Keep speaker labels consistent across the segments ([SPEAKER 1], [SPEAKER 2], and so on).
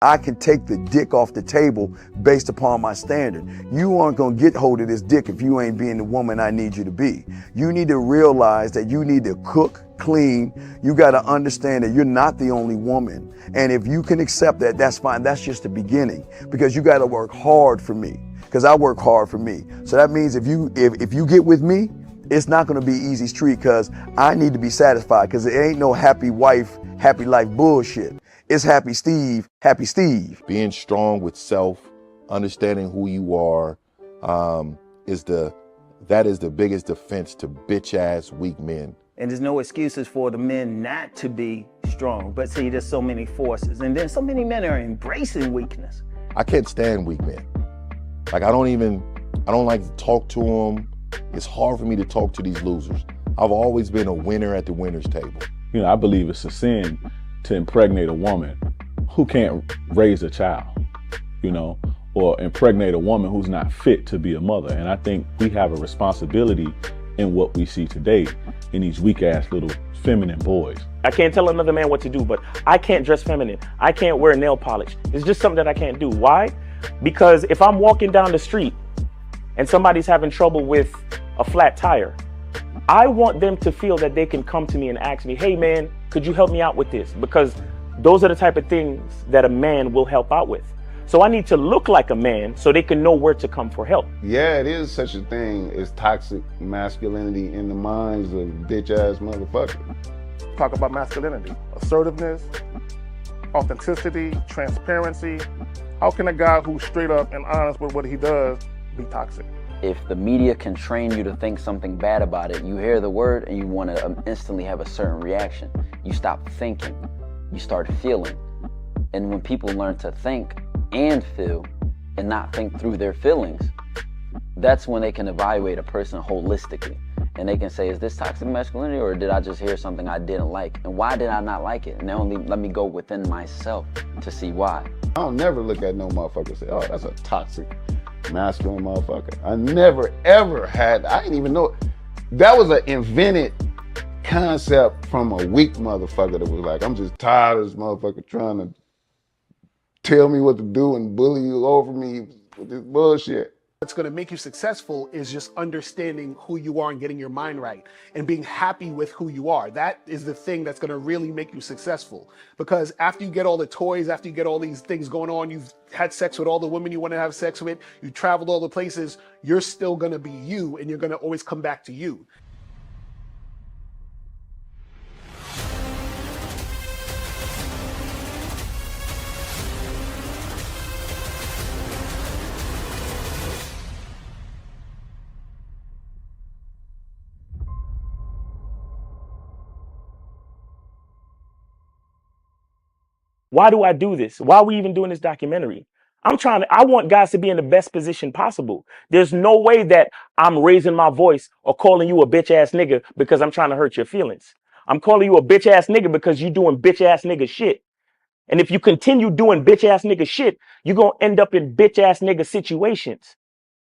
[SPEAKER 1] I can take the dick off the table based upon my standard. You aren't gonna get hold of this dick if you ain't being the woman I need you to be. You need to realize that you need to cook, clean. You gotta understand that you're not the only woman. And if you can accept that, that's fine. That's just the beginning, because you gotta work hard for me, because I work hard for me. So that means if you get with me, it's not gonna be easy street, because I need to be satisfied, because it ain't no happy wife, happy life bullshit. It's happy Steve, happy Steve.
[SPEAKER 2] Being strong with self, understanding who you are, is the biggest defense to bitch ass weak men.
[SPEAKER 3] And there's no excuses for the men not to be strong. But see, there's so many forces. And then so many men are embracing weakness.
[SPEAKER 2] I can't stand weak men. Like, I don't like to talk to them. It's hard for me to talk to these losers. I've always been a winner at the winner's table.
[SPEAKER 4] You know, I believe it's a sin to impregnate a woman who can't raise a child, you know, or impregnate a woman who's not fit to be a mother. And I think we have a responsibility in what we see today in these weak ass little feminine boys.
[SPEAKER 5] I can't tell another man what to do, but I can't dress feminine. I can't wear nail polish. It's just something that I can't do. Why? Because if I'm walking down the street and somebody's having trouble with a flat tire, I want them to feel that they can come to me and ask me, hey man, could you help me out with this? Because those are the type of things that a man will help out with. So I need to look like a man so they can know where to come for help.
[SPEAKER 6] Yeah, it is such a thing as toxic masculinity in the minds of bitch ass motherfuckers.
[SPEAKER 7] Talk about masculinity, assertiveness, authenticity, transparency. How can a guy who's straight up and honest with what he does be toxic?
[SPEAKER 8] If the media can train you to think something bad about it, you hear the word and you want to instantly have a certain reaction. You stop thinking, you start feeling. And when people learn to think and feel and not think through their feelings, that's when they can evaluate a person holistically. And they can say, is this toxic masculinity, or did I just hear something I didn't like? And why did I not like it? And only let me go within myself to see why.
[SPEAKER 6] I don't never look at no motherfucker and say, oh, that's a toxic masculine motherfucker. I never ever had, I didn't even know. That was an invented concept from a weak motherfucker that was like, I'm just tired of this motherfucker trying to tell me what to do and bully you over me with this bullshit.
[SPEAKER 9] What's going to make you successful is just understanding who you are and getting your mind right and being happy with who you are. That is the thing that's going to really make you successful. Because after you get all the toys, after you get all these things going on, you've had sex with all the women you want to have sex with, you traveled all the places, you're still going to be you, and you're going to always come back to you.
[SPEAKER 5] Why do I do this? Why are we even doing this documentary? I want guys to be in the best position possible. There's no way that I'm raising my voice or calling you a bitch ass nigga because I'm trying to hurt your feelings. I'm calling you a bitch ass nigga because you're doing bitch ass nigga shit. And if you continue doing bitch ass nigga shit, you're going to end up in bitch ass nigga situations.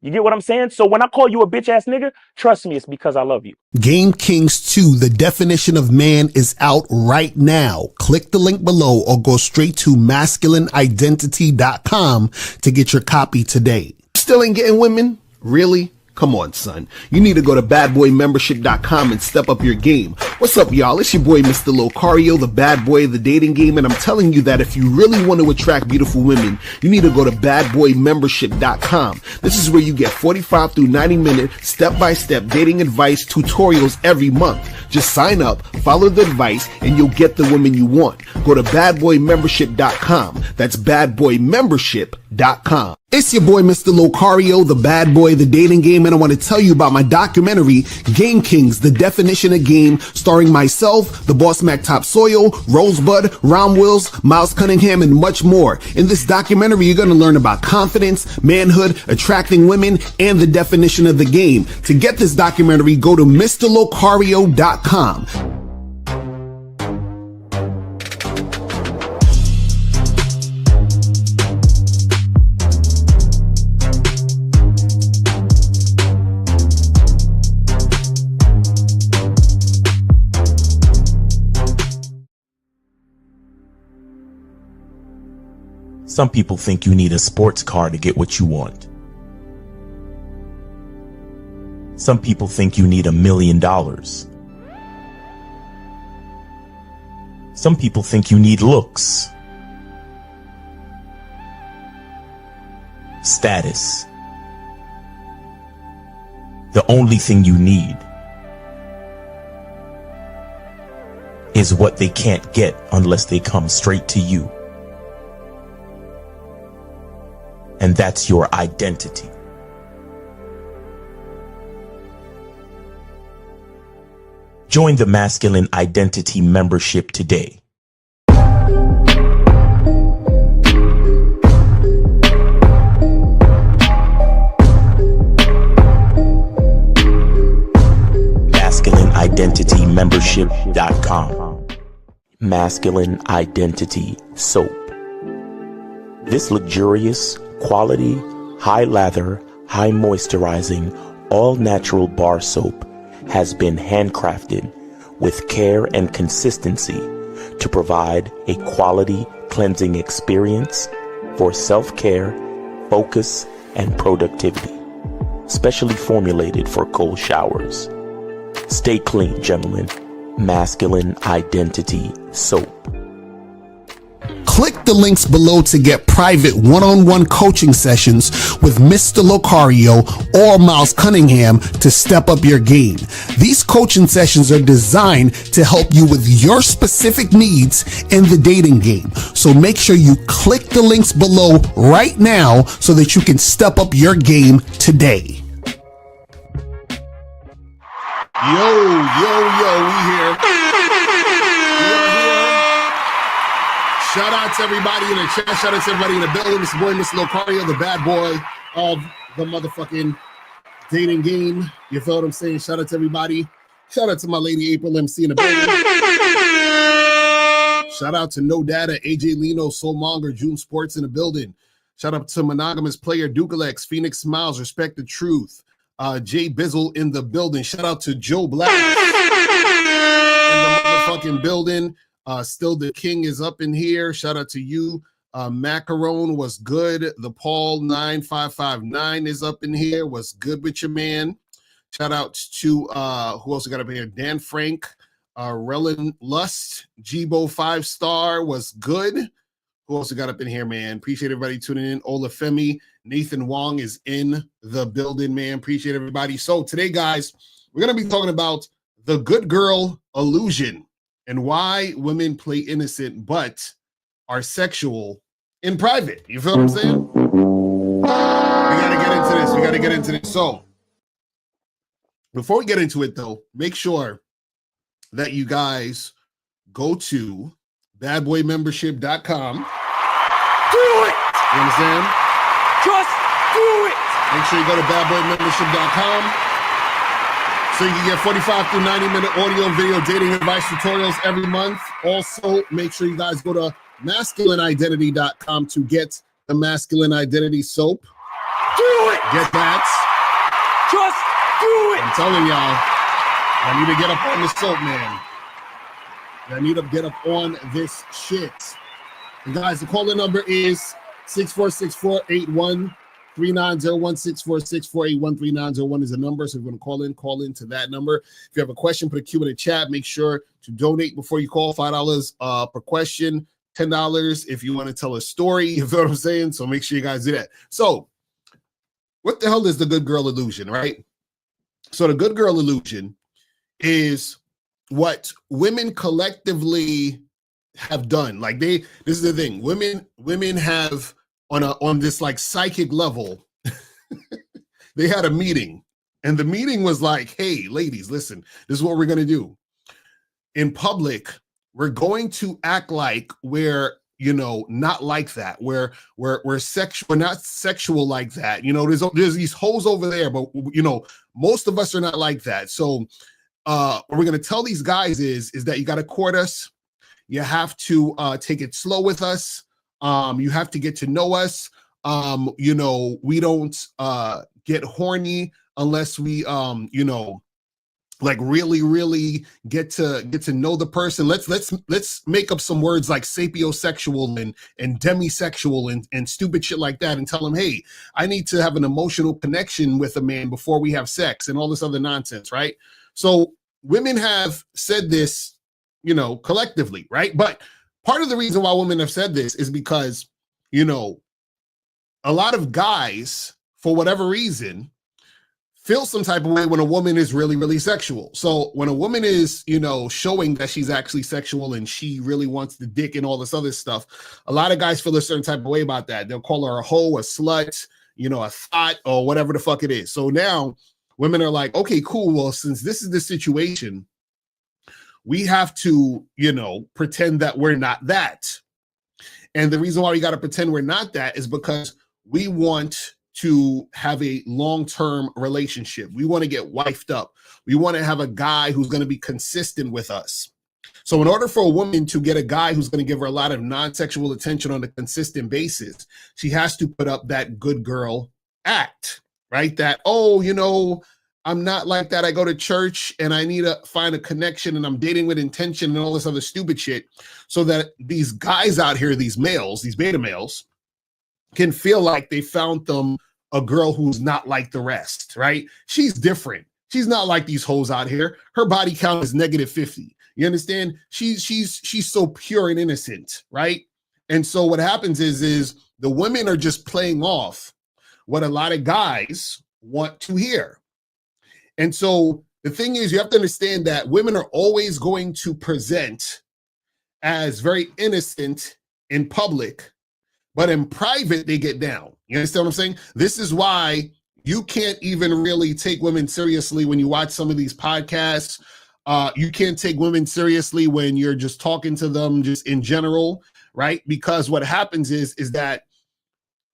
[SPEAKER 5] You get what I'm saying? So when I call you a bitch ass nigga, trust me, it's because I love you.
[SPEAKER 10] Game Kings 2, The Definition of Man, is out right now. Click the link below or go straight to masculineidentity.com to get your copy today. Still ain't getting women? Really? Come on, son. You need to go to badboymembership.com and step up your game. What's up, y'all? It's your boy, Mr. Locario, the bad boy of the dating game, and I'm telling you that if you really want to attract beautiful women, you need to go to badboymembership.com. This is where you get 45 through 90-minute step-by-step dating advice tutorials every month. Just sign up, follow the advice, and you'll get the women you want. Go to badboymembership.com. That's badboymembership.com. It's your boy, Mr. Locario, the bad boy of the dating game, and I want to tell you about my documentary, Game Kings, The Definition of Game, starring myself, the Boss Mac Top Soil, Rosebud, Ron Wills, Miles Cunningham, and much more. In this documentary, you're going to learn about confidence, manhood, attracting women, and the definition of the game. To get this documentary, go to MrLocario.com.
[SPEAKER 11] Some people think you need a sports car to get what you want. Some people think you need $1 million. Some people think you need looks, status. The only thing you need is what they can't get unless they come straight to you. And that's your identity. Join the Masculine Identity membership today. MasculineIdentityMembership.com. Masculine Identity Soap. This luxurious, quality, high lather, high moisturizing, all natural bar soap has been handcrafted with care and consistency to provide a quality cleansing experience for self-care, focus, and productivity. Specially formulated for cold showers. Stay clean, gentlemen. Masculine Identity Soap.
[SPEAKER 10] Click the links below to get private one-on-one coaching sessions with Mr. Locario or Miles Cunningham to step up your game. These coaching sessions are designed to help you with your specific needs in the dating game. So make sure you click the links below right now so that you can step up your game today. Yo, we here. Shout out to everybody in the chat. Shout out to everybody in the building. It's your boy, Mr. Locario, the bad boy of the motherfucking dating game. You feel what I'm saying? Shout out to everybody. Shout out to my lady April MC in the building. Shout out to No Data, AJ Lino, Soulmonger, June Sports in the building. Shout out to Monogamous Player, Dukalex, Phoenix Smiles, Respect the Truth. Jay Bizzle in the building. Shout out to Joe Black in the motherfucking building. Still the King is up in here. Shout out to you. Macaron was good. The Paul 9559 is up in here. Was good with your man. Shout out to who else we got up here? Dan Frank, Relin Lust, Jibo 5-star was good. Who else we got up in here, man? Appreciate everybody tuning in. Olafemi, Nathan Wong is in the building, man. Appreciate everybody. So today, guys, we're going to be talking about the good girl illusion and why women play innocent but are sexual in private. You feel what I'm saying? We got to get into this. So before we get into it, though, make sure that you guys go to badboymembership.com.
[SPEAKER 5] Do it!
[SPEAKER 10] You understand?
[SPEAKER 5] Just do it!
[SPEAKER 10] Make sure you go to badboymembership.com so you can get 45 to 90-minute audio and video dating advice tutorials every month. Also, make sure you guys go to masculineidentity.com to get the Masculine Identity Soap.
[SPEAKER 5] Do it!
[SPEAKER 10] Get that.
[SPEAKER 5] Just do it!
[SPEAKER 10] I'm telling y'all, I need to get up on this soap, man. I need to get up on this shit. And guys, the call-in number is 646-481-3901. 646-481-3901 is the number. So if you're going to call in to that number. If you have a question, put a Q in the chat. Make sure to donate before you call. $5 per question, $10 if you want to tell a story. You feel what I'm saying? So make sure you guys do that. So what the hell is the good girl illusion, right? So the good girl illusion is what women collectively have done. Like this is the thing. Women have on this like psychic level, they had a meeting, and the meeting was like, hey, ladies, listen, this is what we're gonna do. In public, we're going to act like we're, not like that. We're sexual, we're not sexual like that. There's these hoes over there, but most of us are not like that. So what we're gonna tell these guys is that you gotta court us. You have to take it slow with us. You have to get to know us. We don't get horny unless we, like really get to know the person. Let's make up some words like sapiosexual and demisexual and stupid shit like that, and tell them, hey, I need to have an emotional connection with a man before we have sex and all this other nonsense, right? So women have said this, you know, collectively, right? But part of the reason why women have said this is because, you know, a lot of guys, for whatever reason, feel some type of way when a woman is really sexual. So when a woman is, you know, showing that she's actually sexual and she really wants the dick and all this other stuff, a lot of guys feel a certain type of way about that. They'll call her a hoe, a slut, you know, a thought, or whatever the fuck it is. So now women are like, okay, cool. Well, since this is the situation, we have to, you know, pretend that we're not that. And the reason why we got to pretend we're not that is because we want to have a long-term relationship. We want to get wifed up. We want to have a guy who's going to be consistent with us. So in order for a woman to get a guy who's going to give her a lot of non-sexual attention on a consistent basis, she has to put up that good girl act, right? That, oh, you know, I'm not like that. I go to church and I need to find a connection and I'm dating with intention and all this other stupid shit, so that these guys out here, these males, these beta males, can feel like they found them a girl who's not like the rest, right? She's different. She's not like these hoes out here. Her body count is -50. You understand? She's so pure and innocent, right? And so what happens is the women are just playing off what a lot of guys want to hear. And so the thing is, you have to understand that women are always going to present as very innocent in public, but in private, they get down. You understand what I'm saying? This is why you can't even really take women seriously when you watch some of these podcasts. You can't take women seriously when you're just talking to them just in general, right? Because what happens is that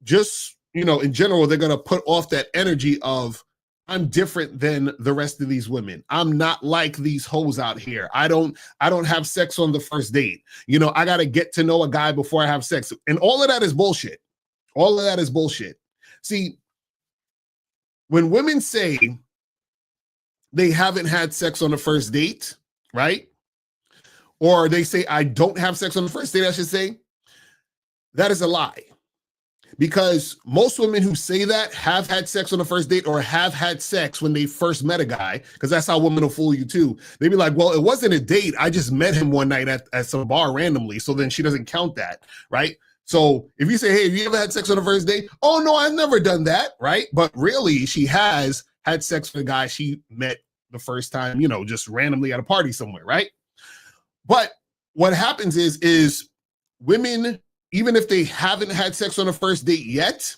[SPEAKER 10] just, you know, in general, they're going to put off that energy of, I'm different than the rest of these women. I'm not like these hoes out here. I don't have sex on the first date. You know, I got to get to know a guy before I have sex. And all of that is bullshit. All of that is bullshit. See, when women say they haven't had sex on the first date, right? Or they say, I don't have sex on the first date, I should say, that is a lie. Because most women who say that have had sex on the first date or have had sex when they first met a guy, because that's how women will fool you too. They be like, well, it wasn't a date. I just met him one night at some bar randomly. So then she doesn't count that, right? So if you say, hey, have you ever had sex on the first date? Oh, no, I've never done that, right? But really, she has had sex with a guy she met the first time, you know, just randomly at a party somewhere, right? But what happens is women, even if they haven't had sex on a first date yet,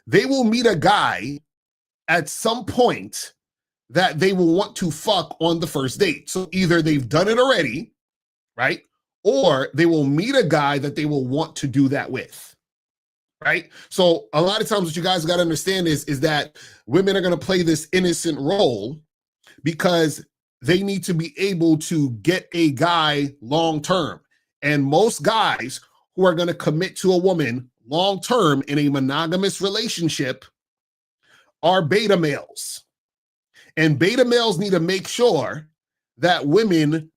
[SPEAKER 10] they will meet a guy at some point that they will want to fuck on the first date. So either they've done it already, right? Or they will meet a guy that they will want to do that with, right? So a lot of times what you guys got to understand is that women are going to play this innocent role because they need to be able to get a guy long-term. And most guys who are going to commit to a woman long-term in a monogamous relationship are beta males. And beta males need to make sure that women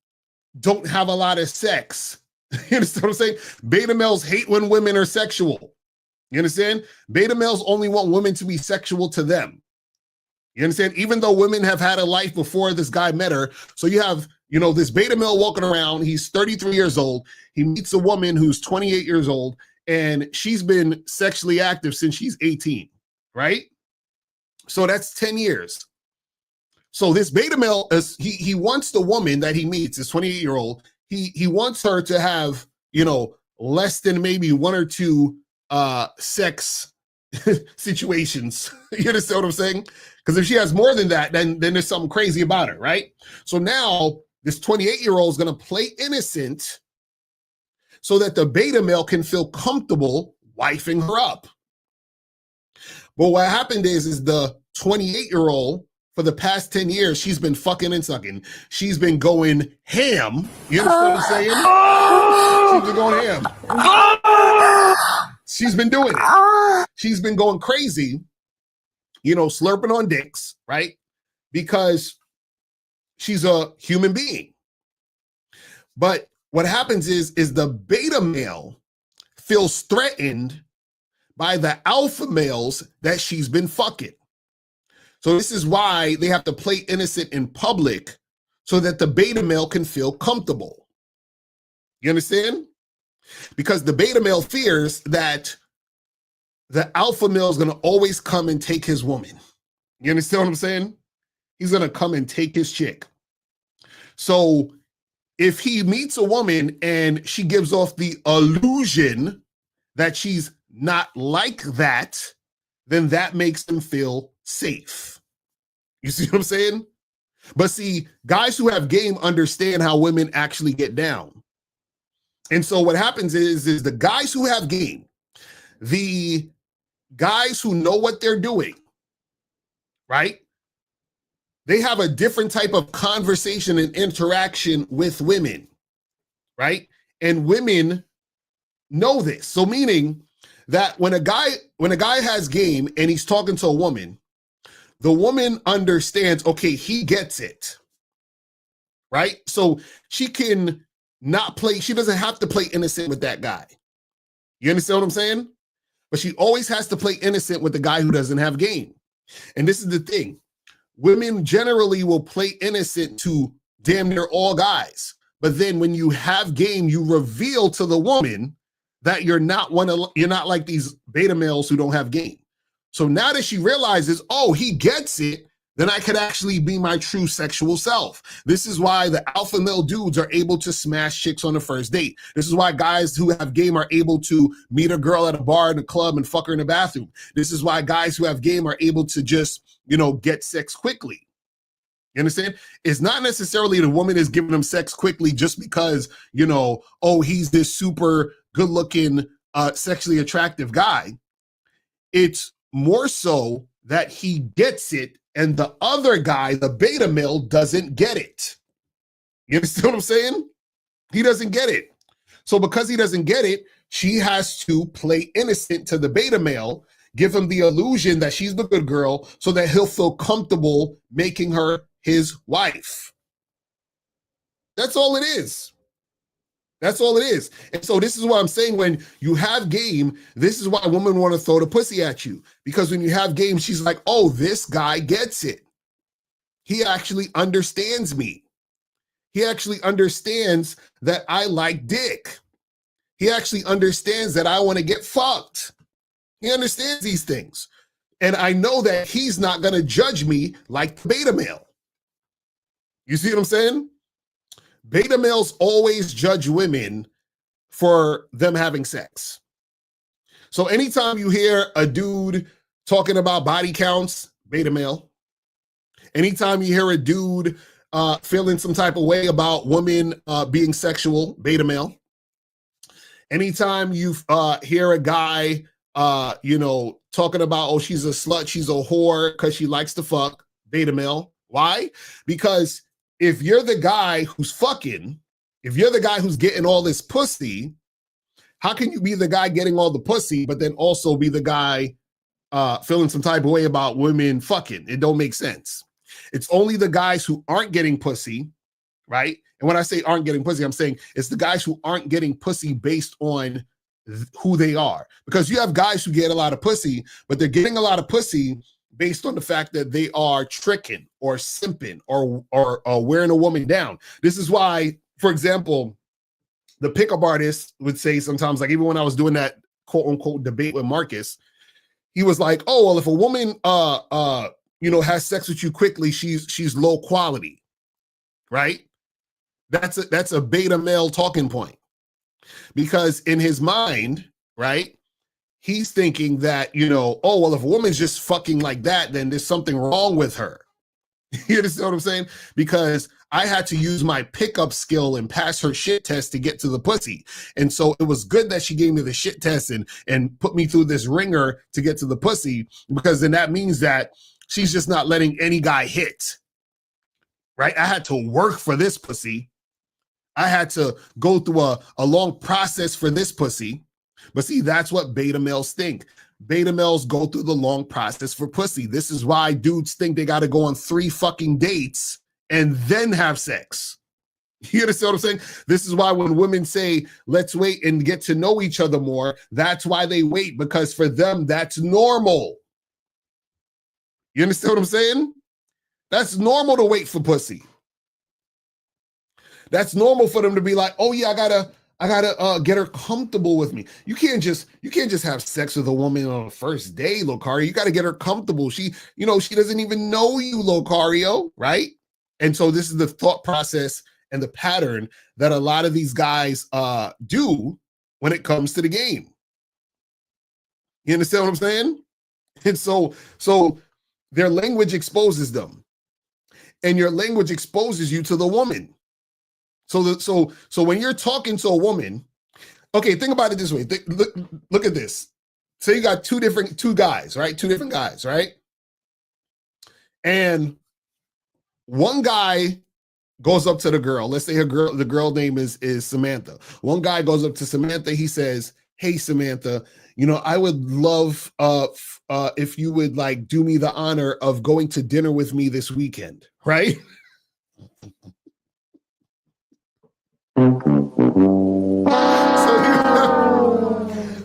[SPEAKER 10] don't have a lot of sex. You understand what I'm saying? Beta males hate when women are sexual. You understand? Beta males only want women to be sexual to them. You understand? Even though women have had a life before this guy met her. So you have, you know, this beta male walking around. He's 33 years old. He meets a woman who's 28 years old, and she's been sexually active since she's 18, right? So that's 10 years. So this beta male, he wants the woman that he meets, this 28-year-old, he wants her to have, you know, less than maybe one or two sex situations. You understand what I'm saying? Because if she has more than that, then there's something crazy about her, right? So now this 28-year-old is going to play innocent so that the beta male can feel comfortable wifing her up. But what happened is the 28-year-old, for the past 10 years, she's been fucking and sucking. She's been going ham. You understand what I'm saying? She's been going ham. She's been doing it. She's been going crazy, you know, slurping on dicks, right? Because she's a human being. But what happens is the beta male feels threatened by the alpha males that she's been fucking. So this is why they have to play innocent in public so that the beta male can feel comfortable. You understand? Because the beta male fears that the alpha male is going to always come and take his woman. You understand what I'm saying? He's going to come and take his chick. So if he meets a woman and she gives off the illusion that she's not like that, then that makes him feel safe. You see what I'm saying? But see, guys who have game understand how women actually get down. And so what happens is the guys who have game, the guys who know what they're doing, right? They have a different type of conversation and interaction with women, right? And women know this. So meaning that when a guy has game and he's talking to a woman, the woman understands, okay, he gets it, right? So she can not play, she doesn't have to play innocent with that guy. You understand what I'm saying? But she always has to play innocent with the guy who doesn't have game. And this is the thing. Women generally will play innocent to damn near all guys. But then when you have game, you reveal to the woman that you're not like these beta males who don't have game. So now that she realizes, oh, he gets it, then I could actually be my true sexual self. This is why the alpha male dudes are able to smash chicks on the first date. This is why guys who have game are able to meet a girl at a bar in a club and fuck her in the bathroom. This is why guys who have game are able to just, get sex quickly. You understand? It's not necessarily the woman is giving him sex quickly just because, oh, he's this super good looking, sexually attractive guy. It's more so that he gets it and the other guy, the beta male, doesn't get it. You understand what I'm saying? He doesn't get it. So because he doesn't get it, she has to play innocent to the beta male, give him the illusion that she's the good girl so that he'll feel comfortable making her his wife. That's all it is. That's all it is. And so this is what I'm saying. When you have game, this is why women want to throw the pussy at you. Because when you have game, she's like, oh, this guy gets it. He actually understands me. He actually understands that I like dick. He actually understands that I want to get fucked. He understands these things. And I know that he's not going to judge me like the beta male. You see what I'm saying? Beta males always judge women for them having sex. So anytime you hear a dude talking about body counts, beta male. Anytime you hear a dude feeling some type of way about women being sexual, beta male. Anytime you hear a guy, talking about, oh, she's a slut, she's a whore because she likes to fuck, beta male. Why? Because if you're the guy who's fucking, if you're the guy who's getting all this pussy, how can you be the guy getting all the pussy, but then also be the guy feeling some type of way about women fucking? It don't make sense. It's only the guys who aren't getting pussy, right? And when I say aren't getting pussy, I'm saying it's the guys who aren't getting pussy based on who they are. Because you have guys who get a lot of pussy, but they're getting a lot of pussy based on the fact that they are tricking or simping or wearing a woman down. This is why, for example, the pickup artist would say sometimes, like even when I was doing that quote unquote debate with Marcus, he was like, oh, well, if a woman has sex with you quickly, she's low quality, right? That's a beta male talking point. Because in his mind, right, he's thinking that, oh, well, if a woman's just fucking like that, then there's something wrong with her. You understand what I'm saying? Because I had to use my pickup skill and pass her shit test to get to the pussy. And so it was good that she gave me the shit test and put me through this ringer to get to the pussy, because then that means that she's just not letting any guy hit, right? I had to work for this pussy. I had to go through a long process for this pussy. But see, that's what beta males think. Beta males go through the long process for pussy. This is why dudes think they got to go on 3 fucking dates and then have sex. You understand what I'm saying? This is why when women say, let's wait and get to know each other more, that's why they wait, because for them, that's normal. You understand what I'm saying? That's normal to wait for pussy. That's normal for them to be like, oh yeah, I gotta get her comfortable with me. You can't just have sex with a woman on the first day, Locario. You gotta get her comfortable. She doesn't even know you, Locario, right? And so this is the thought process and the pattern that a lot of these guys do when it comes to the game. You understand what I'm saying? And so their language exposes them, and your language exposes you to the woman. So when you're talking to a woman, okay, think about it this way. Look at this. Say you got two guys, right? Two different guys, right? And one guy goes up to the girl. Let's say the girl name is Samantha. One guy goes up to Samantha. He says, "Hey, Samantha, I would love if you would like do me the honor of going to dinner with me this weekend," right?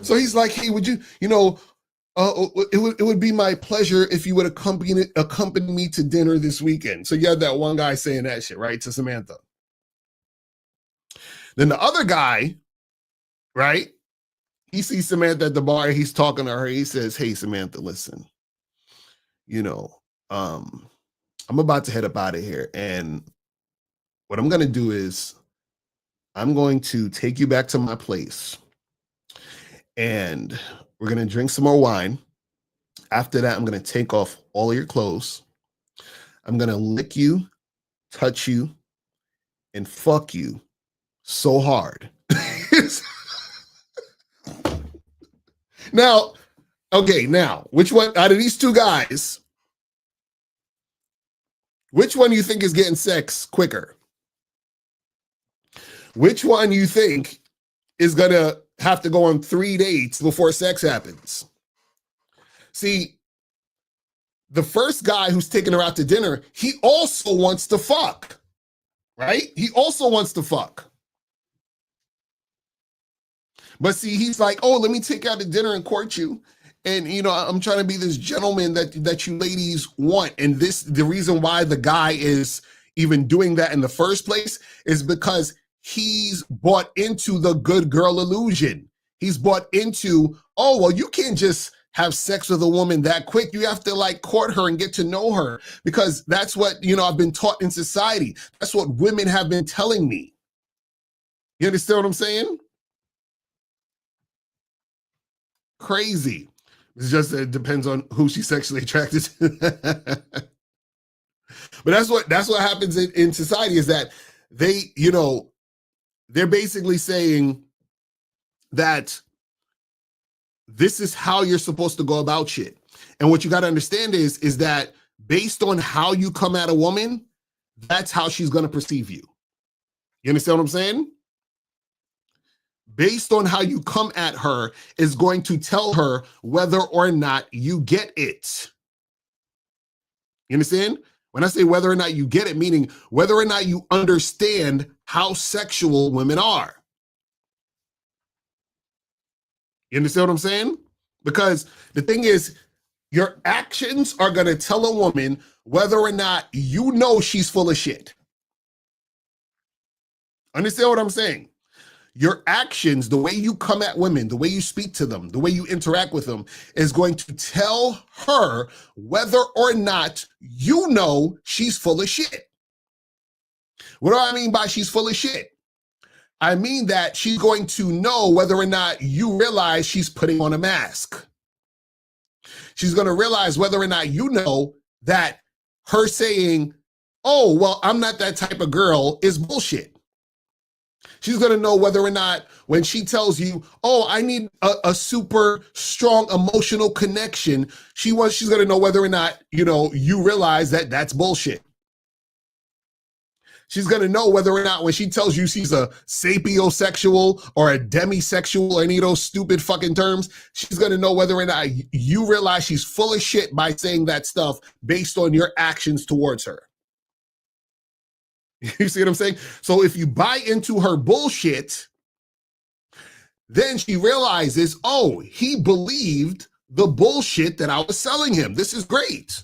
[SPEAKER 10] So he's like, "Hey, would you, it would be my pleasure if you would accompany me to dinner this weekend." So you have that one guy saying that shit, right, to Samantha. Then the other guy, right, he sees Samantha at the bar. He's talking to her. He says, "Hey, Samantha, listen, I'm about to head up out of here. And what I'm going to do is I'm going to take you back to my place. And we're going to drink some more wine. After that, I'm going to take off all of your clothes. I'm going to lick you, touch you, and fuck you so hard." Now, which one out of these two guys, which one you think is getting sex quicker? Which one you think is going to have to go on 3 dates before sex happens? See, the first guy who's taking her out to dinner, he also wants to fuck, right? He also wants to fuck. But see, he's like, "Oh, let me take you out to dinner and court you. And, I'm trying to be this gentleman that you ladies want." And the reason why the guy is even doing that in the first place is because he's bought into the good girl illusion. He's bought into, oh, well, you can't just have sex with a woman that quick. You have to like court her and get to know her, because that's what, I've been taught in society. That's what women have been telling me. You understand what I'm saying? Crazy. It's just that it depends on who she's sexually attracted to. But that's what happens in society, is that they're basically saying that this is how you're supposed to go about shit. And what you got to understand is that based on how you come at a woman, that's how she's going to perceive you. You understand what I'm saying? Based on how you come at her is going to tell her whether or not you get it. You understand? When I say whether or not you get it, meaning whether or not you understand how sexual women are. You understand what I'm saying? Because the thing is, your actions are going to tell a woman whether or not you know she's full of shit. Understand what I'm saying? Your actions, the way you come at women, the way you speak to them, the way you interact with them is going to tell her whether or not you know she's full of shit. What do I mean by she's full of shit? I mean that she's going to know whether or not you realize she's putting on a mask. She's going to realize whether or not you know that her saying, "Oh, well, I'm not that type of girl," is bullshit. She's going to know whether or not when she tells you, "Oh, I need a super strong emotional connection," she's going to know whether or not, you realize that that's bullshit. She's going to know whether or not when she tells you she's a sapiosexual or a demisexual or any of those stupid fucking terms, she's going to know whether or not you realize she's full of shit by saying that stuff based on your actions towards her. You see what I'm saying? So if you buy into her bullshit, then she realizes, oh, he believed the bullshit that I was selling him. This is great.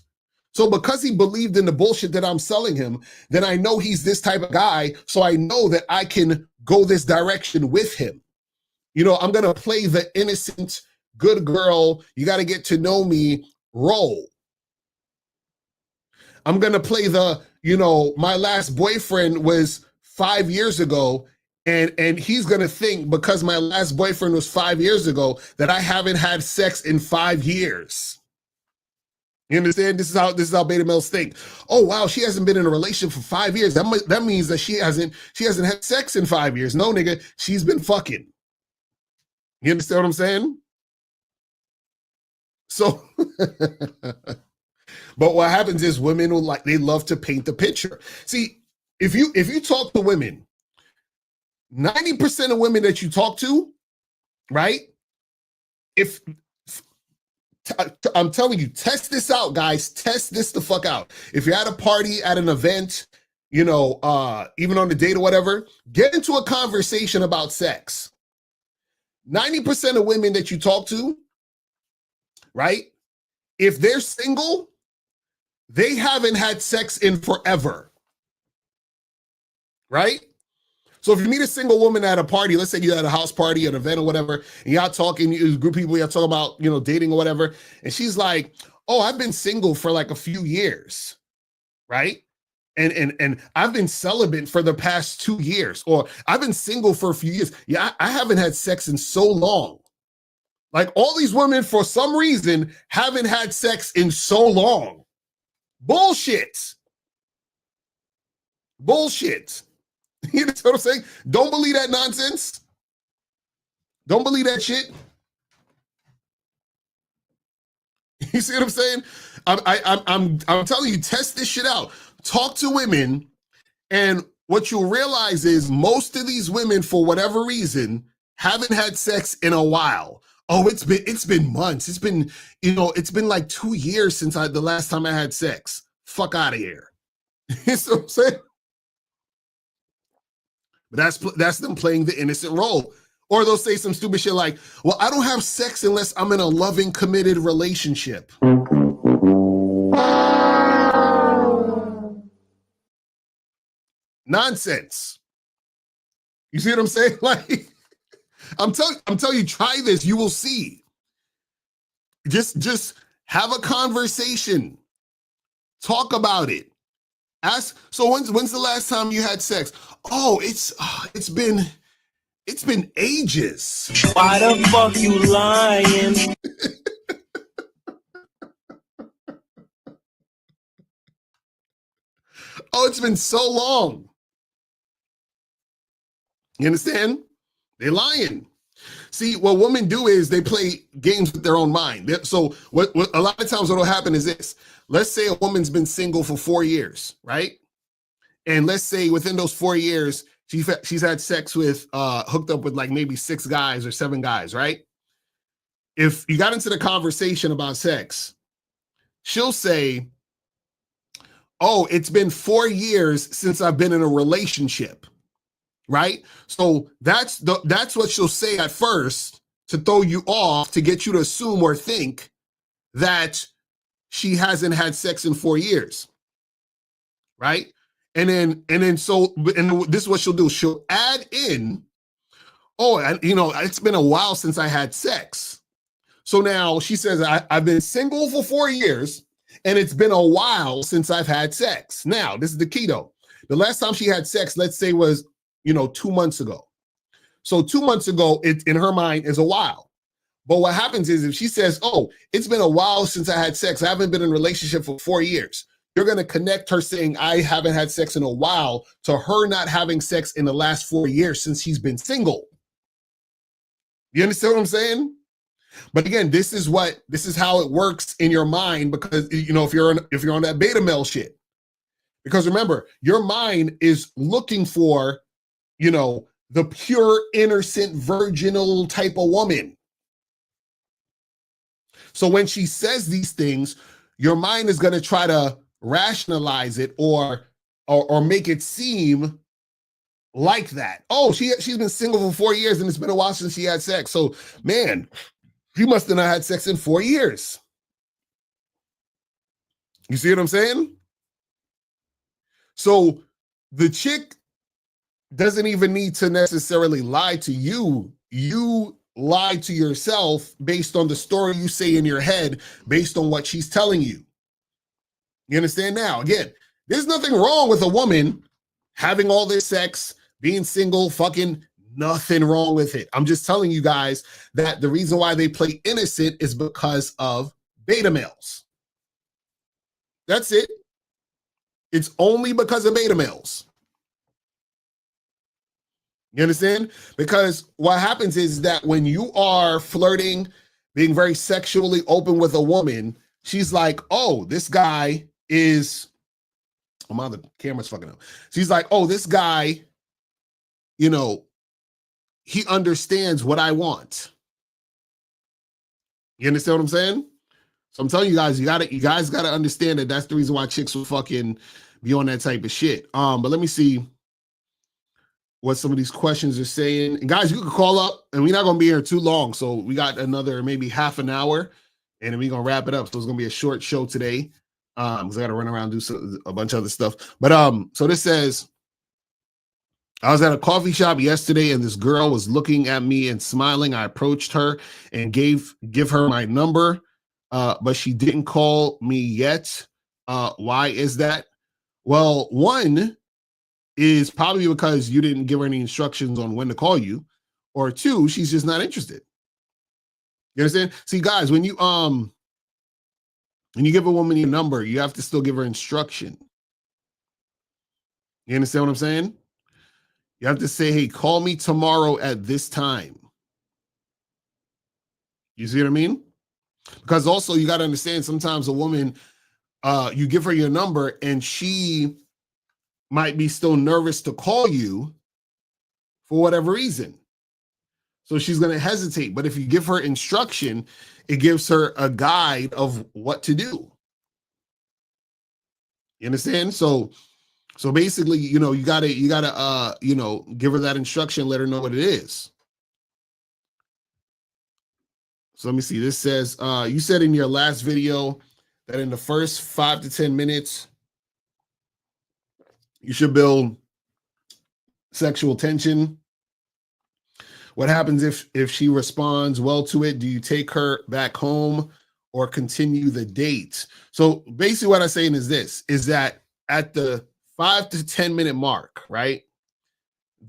[SPEAKER 10] So because he believed in the bullshit that I'm selling him, then I know he's this type of guy. So I know that I can go this direction with him. You know, I'm going to play the innocent, good girl, you got to get to know me role. I'm going to play the, you know, my last boyfriend was 5 years ago, and he's going to think because my last boyfriend was 5 years ago that I haven't had sex in 5 years. You understand? This is how beta males think. Oh wow, she hasn't been in a relationship for 5 years. That means that she hasn't had sex in 5 years. No, nigga, she's been fucking. You understand what I'm saying? So, but what happens is women will they love to paint the picture. See, if you talk to women, 90% of women that you talk to, right? I'm telling you, test this out, guys. Test this the fuck out. If you're at a party, at an event, you know, even on a date or whatever, get into a conversation about sex. 90% of women that you talk to, right? If they're single, they haven't had sex in forever, right? So if you meet a single woman at a party, let's say you're at a house party, an event or whatever, and y'all talking, a group of people, y'all talking about, you know, dating or whatever, and she's like, oh, I've been single for like a few years, right? And I've been celibate for the past 2 years, or I've been single for a few years. Yeah, I haven't had sex in so long. Like all these women, for some reason, haven't had sex in so long. Bullshit. Bullshit. You know what I'm saying? Don't believe that nonsense. Don't believe that shit. You see what I'm saying? I'm telling you, test this shit out. Talk to women, and what you'll realize is most of these women, for whatever reason, haven't had sex in a while. Oh, it's been months. It's been, you know, it's been like 2 years since the last time I had sex. Fuck out of here. You see what I'm saying? But that's them playing the innocent role. Or they'll say some stupid shit like, well, I don't have sex unless I'm in a loving, committed relationship. Nonsense. You see what I'm saying? Like, I'm telling you, try this. You will see. Just have a conversation. Talk about it. Ask. So when's the last time you had sex? Oh, it's been ages.
[SPEAKER 11] Why the fuck you lying?
[SPEAKER 10] Oh, it's been so long. You understand? They're lying. See, what women do is they play games with their own mind. So what a lot of times what will happen is this. Let's say a woman's been single for 4 years, right? And let's say within those 4 years, she's had sex with, hooked up with like maybe 6 guys or 7 guys, right? If you got into the conversation about sex, she'll say, oh, it's been 4 years since I've been in a relationship, right? So that's what she'll say at first to throw you off, to get you to assume or think that she hasn't had sex in 4 years, right? And then this is what she'll do. She'll add in, oh, you know, it's been a while since I had sex. So now she says, I've been single for 4 years, and it's been a while since I've had sex. Now, this is the key though. The last time she had sex, let's say, was, you know, 2 months ago. So 2 months ago, it in her mind is a while. But what happens is if she says, oh, it's been a while since I had sex, I haven't been in a relationship for 4 years, you're going to connect her saying, I haven't had sex in a while, to her not having sex in the last 4 years since he's been single. You understand what I'm saying? But again, this is how it works in your mind, because, you know, if you're on that beta male shit, because remember, your mind is looking for, you know, the pure, innocent, virginal type of woman. So when she says these things, your mind is going to try to rationalize it or or make it seem like that. Oh, she's been single for 4 years and it's been a while since she had sex. So, man, she must have not had sex in 4 years. You see what I'm saying? So the chick doesn't even need to necessarily lie to you. You lie to yourself based on the story you say in your head, based on what she's telling you. You understand now? Again, there's nothing wrong with a woman having all this sex, being single, fucking nothing wrong with it. I'm just telling you guys that the reason why they play innocent is because of beta males. That's it. It's only because of beta males. You understand? Because what happens is that when you are flirting, being very sexually open with a woman, she's like, oh, this guy is, oh my, the camera's fucking up. She's like, oh, this guy, you know, he understands what I want. You understand what I'm saying? So I'm telling you guys, you guys gotta understand that that's the reason why chicks will fucking be on that type of shit. But let me see what some of these questions are saying. And guys, you can call up, and we're not gonna be here too long. So we got another maybe half an hour, and then we're gonna wrap it up. So it's gonna be a short show today. Because I gotta run around and do a bunch of other stuff. But so this says, I was at a coffee shop yesterday and this girl was looking at me and smiling. I approached her and give her my number, but she didn't call me yet. Why is that? Well, one is probably because you didn't give her any instructions on when to call you, or two, she's just not interested. You understand? See, guys, when you give a woman your number, you have to still give her instruction. You understand what I'm saying? You have to say, hey, call me tomorrow at this time. You see what I mean? Because also you got to understand, sometimes a woman, you give her your number and she might be still nervous to call you for whatever reason. So she's going to hesitate. But if you give her instruction, it gives her a guide of what to do. You understand? So basically, you know, you gotta, you know, give her that instruction, let her know what it is. So let me see. This says, you said in your last video that in the first 5 to 10 minutes, you should build sexual tension. What happens if she responds well to it? Do you take her back home or continue the date? So basically what I'm saying is this, is that at the 5 to 10 minute mark, right?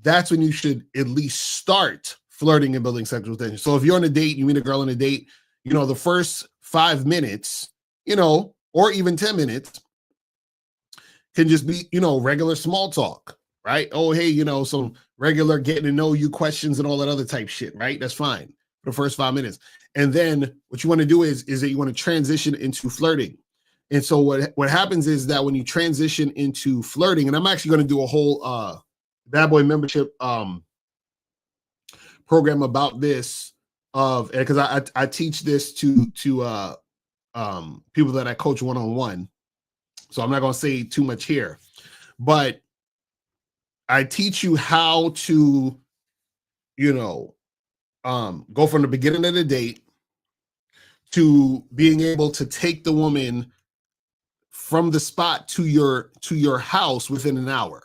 [SPEAKER 10] That's when you should at least start flirting and building sexual tension. So if you're on a date, you meet a girl on a date, you know, the first 5 minutes, you know, or even 10 minutes can just be, you know, regular small talk, right? Oh, hey, you know, some regular getting to know you questions and all that other type shit, right? That's fine for the first 5 minutes. And then what you want to do is that you want to transition into flirting. And so what happens is that when you transition into flirting, and I'm actually going to do a whole Bad Boy membership program about this, because I teach this to people that I coach one-on-one. So I'm not going to say too much here, but I teach you how to, you know, go from the beginning of the date to being able to take the woman from the spot to your house within an hour.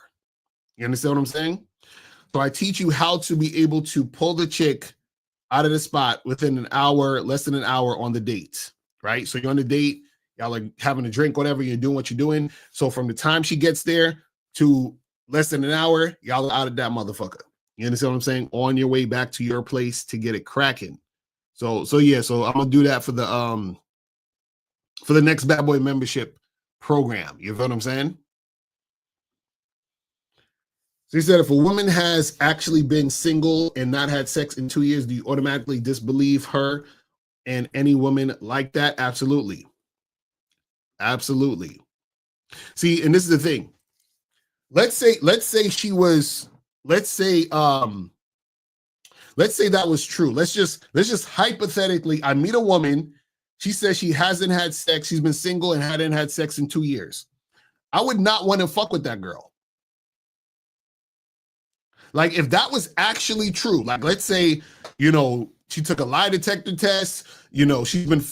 [SPEAKER 10] You understand what I'm saying? So I teach you how to be able to pull the chick out of the spot within an hour, less than an hour on the date, right? So you're on the date, y'all are having a drink, whatever, you're doing what you're doing. So from the time she gets there to less than an hour, y'all are out of that motherfucker. You understand what I'm saying? On your way back to your place to get it cracking. So yeah, so I'm gonna do that for the next Bad Boy membership program. You feel what I'm saying? So he said, if a woman has actually been single and not had sex in 2 years, do you automatically disbelieve her and any woman like that? Absolutely. Absolutely. See, and this is the thing. Let's say that was true. Let's just hypothetically, I meet a woman, she says she hasn't had sex, she's been single and hadn't had sex in 2 years. I would not want to fuck with that girl. Like, if that was actually true, like, let's say, you know, she took a lie detector test, you know, she's been,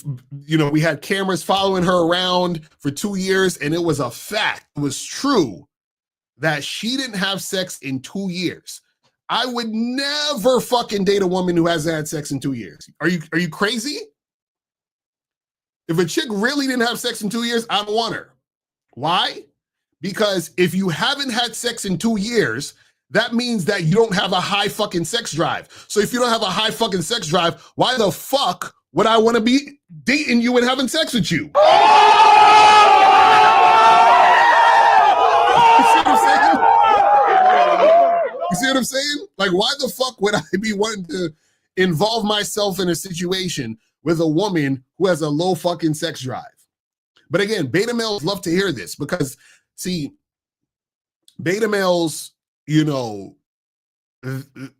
[SPEAKER 10] you know, we had cameras following her around for 2 years, and it was a fact, it was true that she didn't have sex in 2 years. I would never fucking date a woman who hasn't had sex in 2 years. Are you crazy? If a chick really didn't have sex in 2 years, I don't want her. Why? Because if you haven't had sex in 2 years, that means that you don't have a high fucking sex drive. So if you don't have a high fucking sex drive, why the fuck would I want to be dating you and having sex with you? You see what I'm saying? Like, why the fuck would I be wanting to involve myself in a situation with a woman who has a low fucking sex drive? But again, beta males love to hear this because, see, beta males, you know,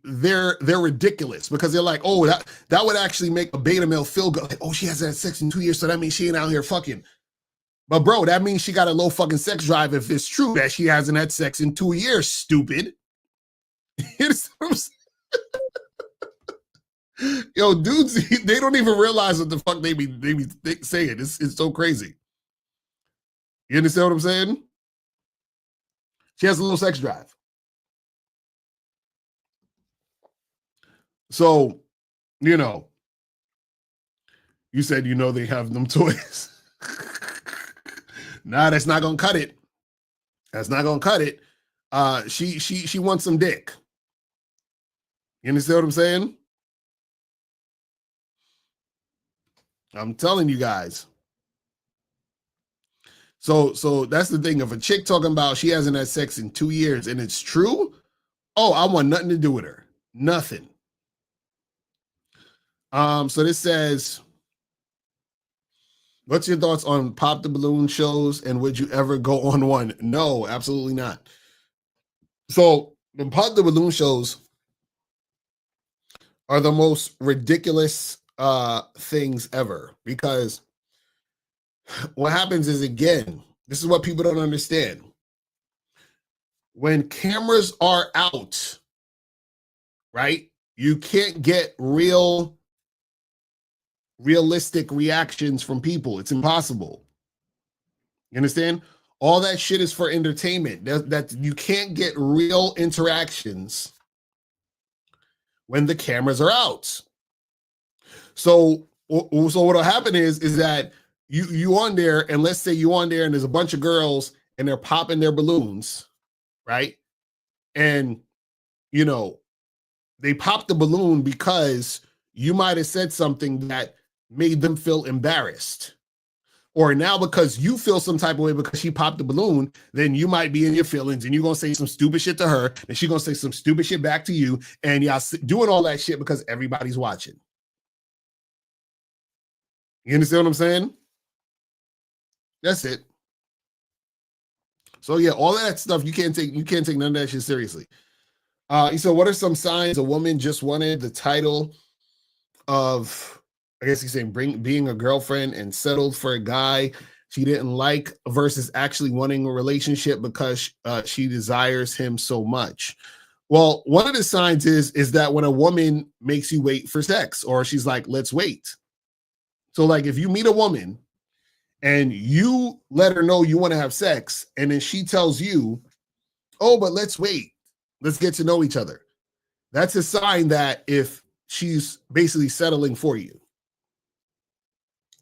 [SPEAKER 10] they're ridiculous because they're like, oh, that would actually make a beta male feel good. Like, oh, she hasn't had sex in 2 years, so that means she ain't out here fucking. But bro, that means she got a low fucking sex drive if it's true that she hasn't had sex in 2 years, stupid. Yo, dudes, they don't even realize what the fuck they be saying. It's so crazy. You understand what I'm saying? She has a little sex drive. So, you know, you said, you know, they have them toys. Nah, that's not gonna cut it. That's not gonna cut it. She wants some dick. You understand what I'm saying? I'm telling you guys. So that's the thing. If a chick talking about she hasn't had sex in 2 years and it's true, oh, I want nothing to do with her. Nothing. So this says, what's your thoughts on pop the balloon shows and would you ever go on one? No, absolutely not. So the pop the balloon shows are the most ridiculous things ever, because what happens is, again, this is what people don't understand. When cameras are out, right, you can't get realistic reactions from people. It's impossible. You understand? All that shit is for entertainment. That you can't get real interactions when the cameras are out. So what'll happen is that you on there, and let's say you on there and there's a bunch of girls and they're popping their balloons, right? And, you know, they pop the balloon because you might have said something that made them feel embarrassed. Or now because you feel some type of way because she popped the balloon, then you might be in your feelings and you're going to say some stupid shit to her and she's going to say some stupid shit back to you, and y'all doing all that shit because everybody's watching. You understand what I'm saying? That's it. So yeah, all that stuff, you can't take none of that shit seriously. He said, what are some signs a woman just wanted the title of, I guess he's saying, being a girlfriend and settled for a guy she didn't like versus actually wanting a relationship because she desires him so much? Well, one of the signs is that when a woman makes you wait for sex, or she's like, let's wait. So like if you meet a woman and you let her know you want to have sex, and then she tells you, oh, but let's wait, let's get to know each other. That's a sign that if she's basically settling for you.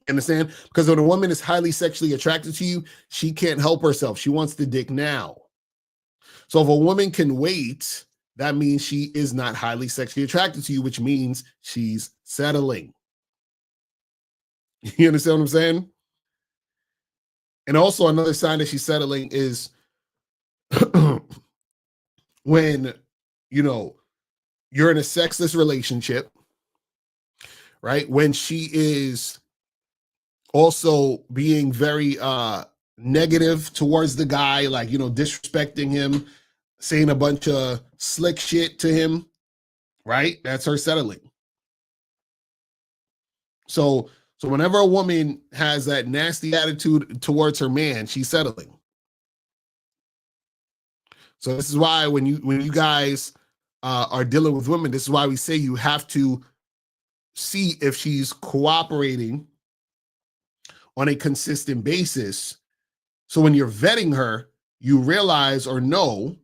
[SPEAKER 10] Understand? Because when a woman is highly sexually attracted to you, she can't help herself. She wants the dick now. So if a woman can wait, that means she is not highly sexually attracted to you, which means she's settling. You understand what I'm saying? And also another sign that she's settling is when, you know, you're in a sexless relationship, right? When she is also being very negative towards the guy, like, you know, disrespecting him, saying a bunch of slick shit to him, right? That's her settling. So whenever a woman has that nasty attitude towards her man, she's settling. So this is why when you guys are dealing with women, this is why we say you have to see if she's cooperating on a consistent basis. So when you're vetting her, you realize or know,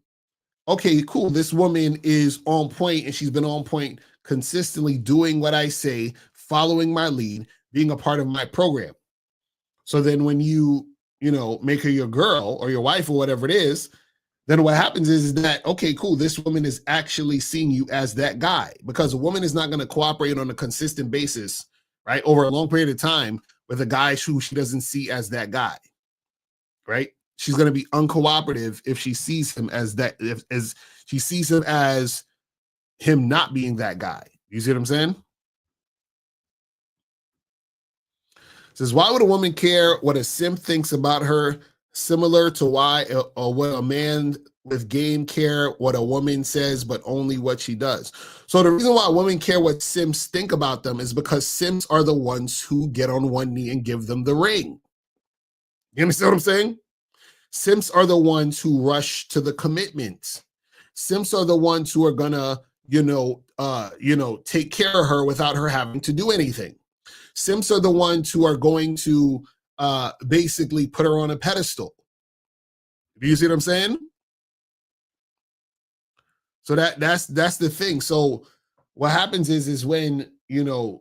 [SPEAKER 10] okay, cool, this woman is on point and she's been on point consistently doing what I say, following my lead, being a part of my program. So then when you make her your girl or your wife or whatever it is, then what happens is that, okay, cool, this woman is actually seeing you as that guy, because a woman is not going to cooperate on a consistent basis, right, over a long period of time with a guy who she doesn't see as that guy, right? She's going to be uncooperative if she sees him as that, as she sees him as him not being that guy. You see what I'm saying? It says, why would a woman care what a simp thinks about her, similar to why or what a man with game care what a woman says, but only what she does? So the reason why women care what simps think about them is because simps are the ones who get on one knee and give them the ring. You understand what I'm saying? Simps are the ones who rush to the commitment. Simps are the ones who are gonna, take care of her without her having to do anything. Simps are the ones who are going to basically put her on a pedestal. Do you see what I'm saying? So that's the thing. So what happens is when, a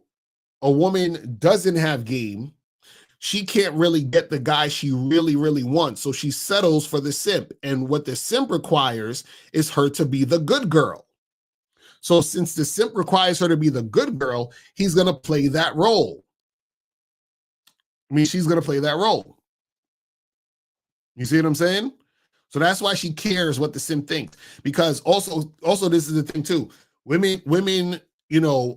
[SPEAKER 10] woman doesn't have game, she can't really get the guy she really, really wants. So she settles for the simp. And what the simp requires is her to be the good girl. So since the simp requires her to be the good girl, he's going to play that role. I mean, she's going to play that role. You see what I'm saying? So that's why she cares what the simp thinks. Because also this is the thing too. Women,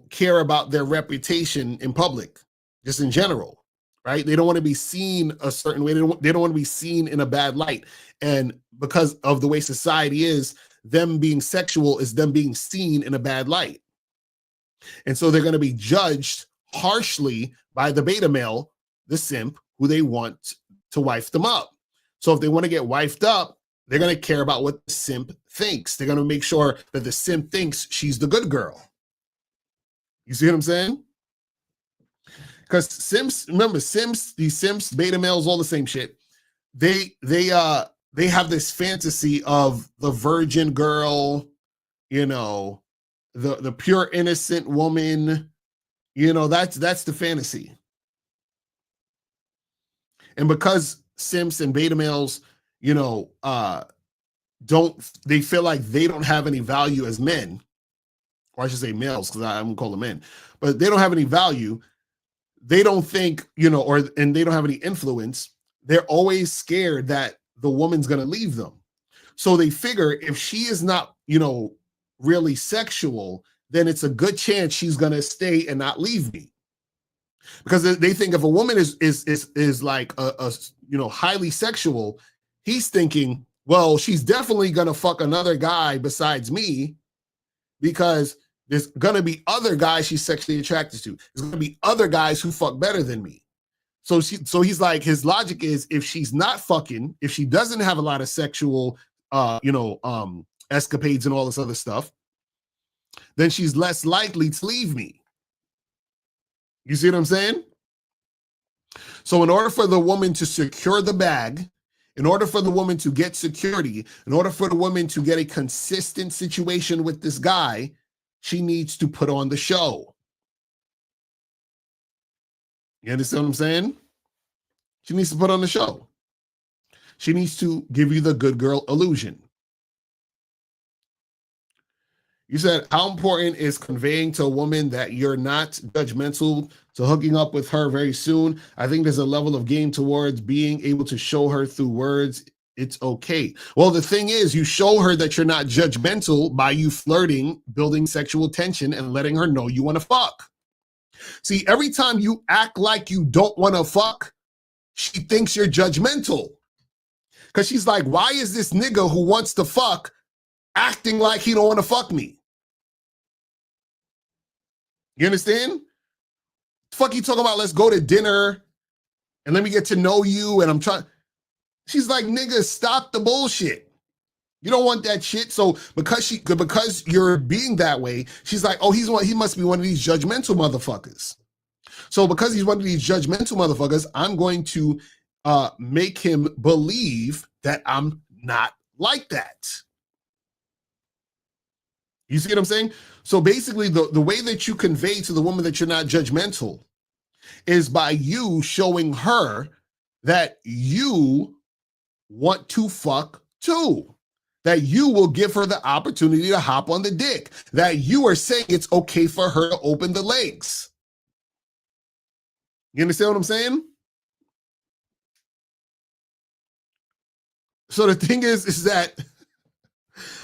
[SPEAKER 10] care about their reputation in public, just in general, right? They don't want to be seen a certain way. They don't want to be seen in a bad light. And because of the way society is, them being sexual is them being seen in a bad light. And so they're going to be judged harshly by the beta male, the simp, who they want to wife them up. So if they want to get wifed up, they're going to care about what the simp thinks. They're going to make sure that the simp thinks she's the good girl. You see what I'm saying? Because simps, remember, these simps, beta males, all the same shit. They have this fantasy of the virgin girl, the pure innocent woman. That's the fantasy. And because simps and beta males, they feel like they don't have any value as men, or I should say males, because I'm gonna call them men, but they don't have any value. They don't think, and they don't have any influence. They're always scared that the woman's gonna leave them. So they figure if she is not, really sexual, then it's a good chance she's gonna stay and not leave me. Because they think if a woman is like a highly sexual, he's thinking, well, she's definitely gonna fuck another guy besides me, because there's gonna be other guys she's sexually attracted to. There's gonna be other guys who fuck better than me. So he's like, his logic is, if she's not fucking, if she doesn't have a lot of sexual escapades and all this other stuff, then she's less likely to leave me. You see what I'm saying? So in order for the woman to secure the bag, in order for the woman to get security, in order for the woman to get a consistent situation with this guy, she needs to put on the show. You understand what I'm saying? She needs to put on the show. She needs to give you the good girl illusion. You said, how important is conveying to a woman that you're not judgmental to hooking up with her very soon? I think there's a level of game towards being able to show her through words it's okay. Well, the thing is, you show her that you're not judgmental by you flirting, building sexual tension, and letting her know you want to fuck. See, every time you act like you don't want to fuck, she thinks you're judgmental. Because she's like, why is this nigga who wants to fuck acting like he don't want to fuck me? You understand? Fuck you talking about, let's go to dinner and let me get to know you and I'm trying. She's like, nigga, stop the bullshit. You don't want that shit. So because you're being that way, she's like, oh, he must be one of these judgmental motherfuckers. So because he's one of these judgmental motherfuckers, I'm going to make him believe that I'm not like that. You see what I'm saying? So basically, the way that you convey to the woman that you're not judgmental is by you showing her that you want to fuck too. That you will give her the opportunity to hop on the dick. That you are saying it's okay for her to open the legs. You understand what I'm saying? So the thing is that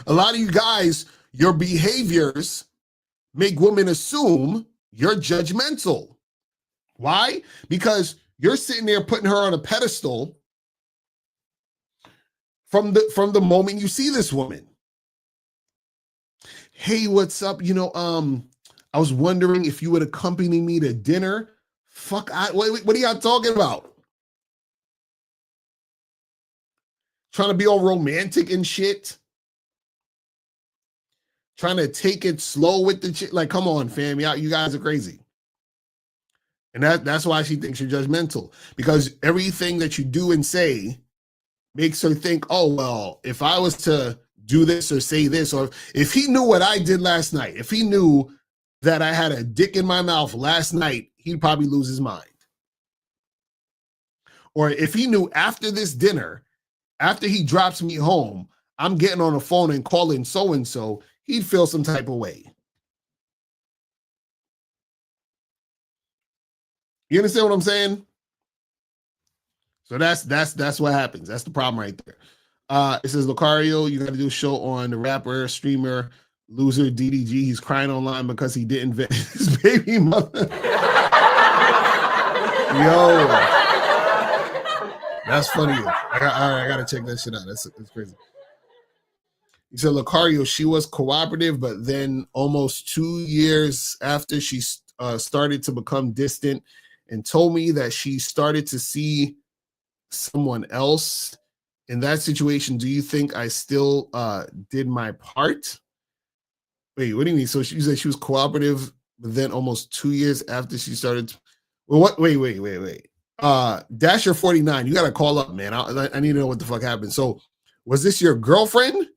[SPEAKER 10] a lot of you guys, your behaviors make women assume you're judgmental. Why? Because you're sitting there putting her on a pedestal from the moment you see this woman. Hey, what's up? I was wondering if you would accompany me to dinner. Fuck, what are y'all talking about? Trying to be all romantic and shit. Trying to take it slow with the shit. Like, come on, fam. You guys are crazy. And that's why she thinks you're judgmental. Because everything that you do and say makes her think, oh, well, if I was to do this or say this, or if he knew what I did last night, if he knew that I had a dick in my mouth last night, he'd probably lose his mind. Or if he knew after this dinner, after he drops me home, I'm getting on the phone and calling so-and-so, he'd feel some type of way. You understand what I'm saying? So that's what happens. That's the problem right there. It says, Locario, you got to do a show on the rapper, streamer, loser, DDG. He's crying online because he didn't vet his baby mother. Yo. That's funny. I got to check that shit out. That's crazy. He said, Locario, she was cooperative, but then almost 2 years after she started to become distant and told me that she started to see someone else. In that situation, do you think I still did my part? Wait, what do you mean? So she said she was cooperative, but then almost 2 years after she started. Well, what? Wait. Dasher 49, you got to call up, man. I need to know what the fuck happened. So was this your girlfriend?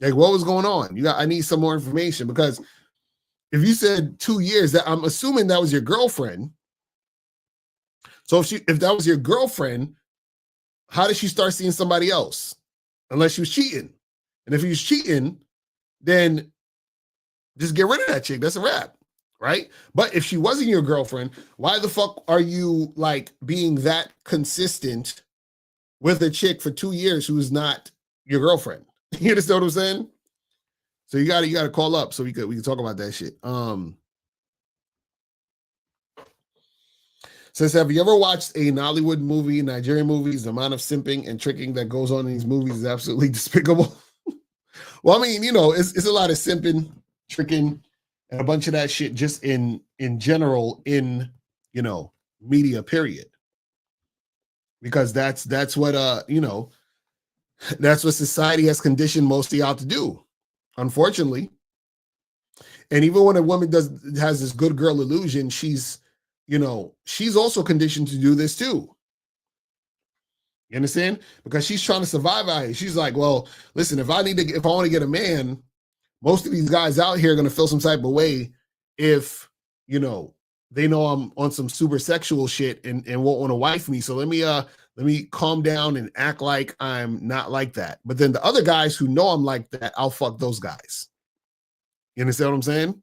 [SPEAKER 10] Like, what was going on? I need some more information, because if you said 2 years, that I'm assuming that was your girlfriend. So if that was your girlfriend, how did she start seeing somebody else? Unless she was cheating. And if he was cheating, then just get rid of that chick. That's a wrap, right? But if she wasn't your girlfriend, why the fuck are you like being that consistent with a chick for 2 years who's not your girlfriend? You understand what I'm saying? So you gotta call up so we can talk about that shit. Says, have you ever watched a Nollywood movie, Nigerian movies? The amount of simping and tricking that goes on in these movies is absolutely despicable. Well, I mean, it's a lot of simping, tricking, and a bunch of that shit just in general in media, period. Because that's what that's what society has conditioned most of y'all to do, unfortunately. And even when a woman has this good girl illusion, she's also conditioned to do this too. You understand? Because she's trying to survive out here. She's like, well, listen, if I want to get a man, most of these guys out here are going to feel some type of way if, they know I'm on some super sexual shit and won't want to wife me. So let me calm down and act like I'm not like that. But then the other guys who know I'm like that, I'll fuck those guys. You understand what I'm saying?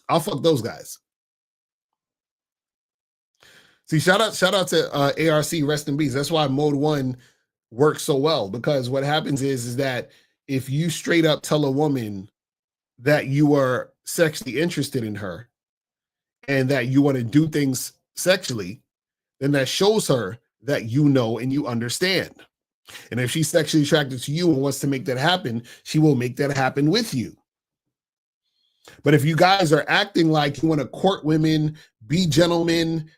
[SPEAKER 10] I'll fuck those guys. See, shout out to ARC, rest in peace. That's why Mode 1 works so well, because what happens is that if you straight up tell a woman that you are sexually interested in her and that you want to do things sexually, then that shows her that you know and you understand. And if she's sexually attracted to you and wants to make that happen, she will make that happen with you. But if you guys are acting like you want to court women, be gentlemen,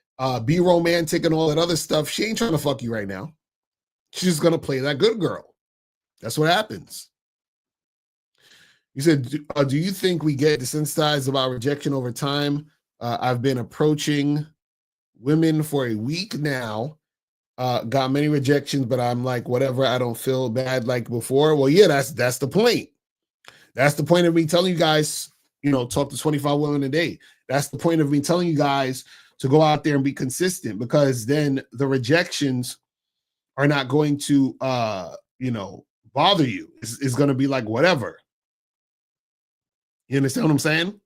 [SPEAKER 10] be romantic and all that other stuff, she ain't trying to fuck you right now. She's just going to play that good girl. That's what happens. You said, do you think we get desensitized about rejection over time? I've been approaching women for a week now. Got many rejections, but I'm like, whatever, I don't feel bad like before. Well, yeah, that's the point. That's the point of me telling you guys, talk to 25 women a day. That's the point of me telling you guys to go out there and be consistent, because then the rejections are not going to, bother you. It's going to be like, whatever. You understand what I'm saying?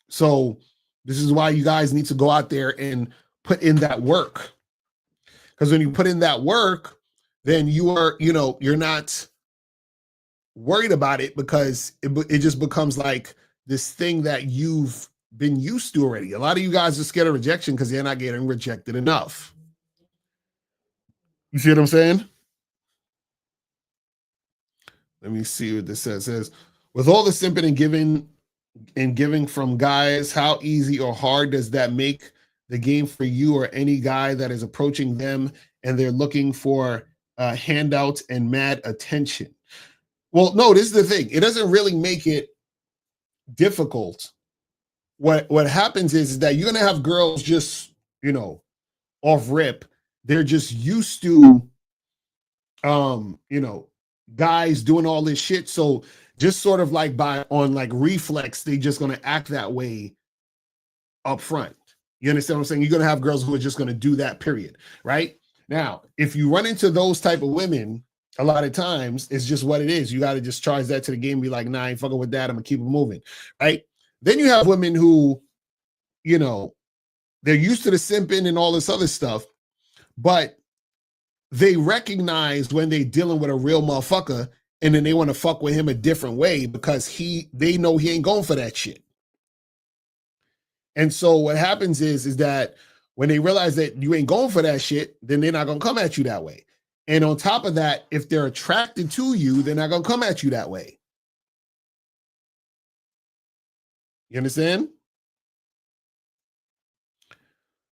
[SPEAKER 10] So this is why you guys need to go out there and put in that work. Because when you put in that work, then you are, you're not worried about it, because it just becomes like this thing that you've been used to already. A lot of you guys are scared of rejection because they're not getting rejected enough. You see what I'm saying? Let me see what this says. It says, with all the simping and giving from guys, how easy or hard does that make the game for you or any guy that is approaching them and they're looking for handouts and mad attention? Well, no, this is the thing. It doesn't really make it difficult. What happens is that you're going to have girls just, off rip. They're just used to, guys doing all this shit. So just sort of like on reflex, they just going to act that way up front. You understand what I'm saying? You're going to have girls who are just going to do that, period. Right? Now, if you run into those type of women, a lot of times it's just what it is. You got to just charge that to the game and be like, nah, I ain't fucking with that. I'm going to keep it moving. Right? Then you have women who, they're used to the simping and all this other stuff, but they recognize when they're dealing with a real motherfucker, and then they want to fuck with him a different way because they know he ain't going for that shit. And so what happens is that when they realize that you ain't going for that shit, then they're not going to come at you that way. And on top of that, if they're attracted to you, they're not going to come at you that way. You understand?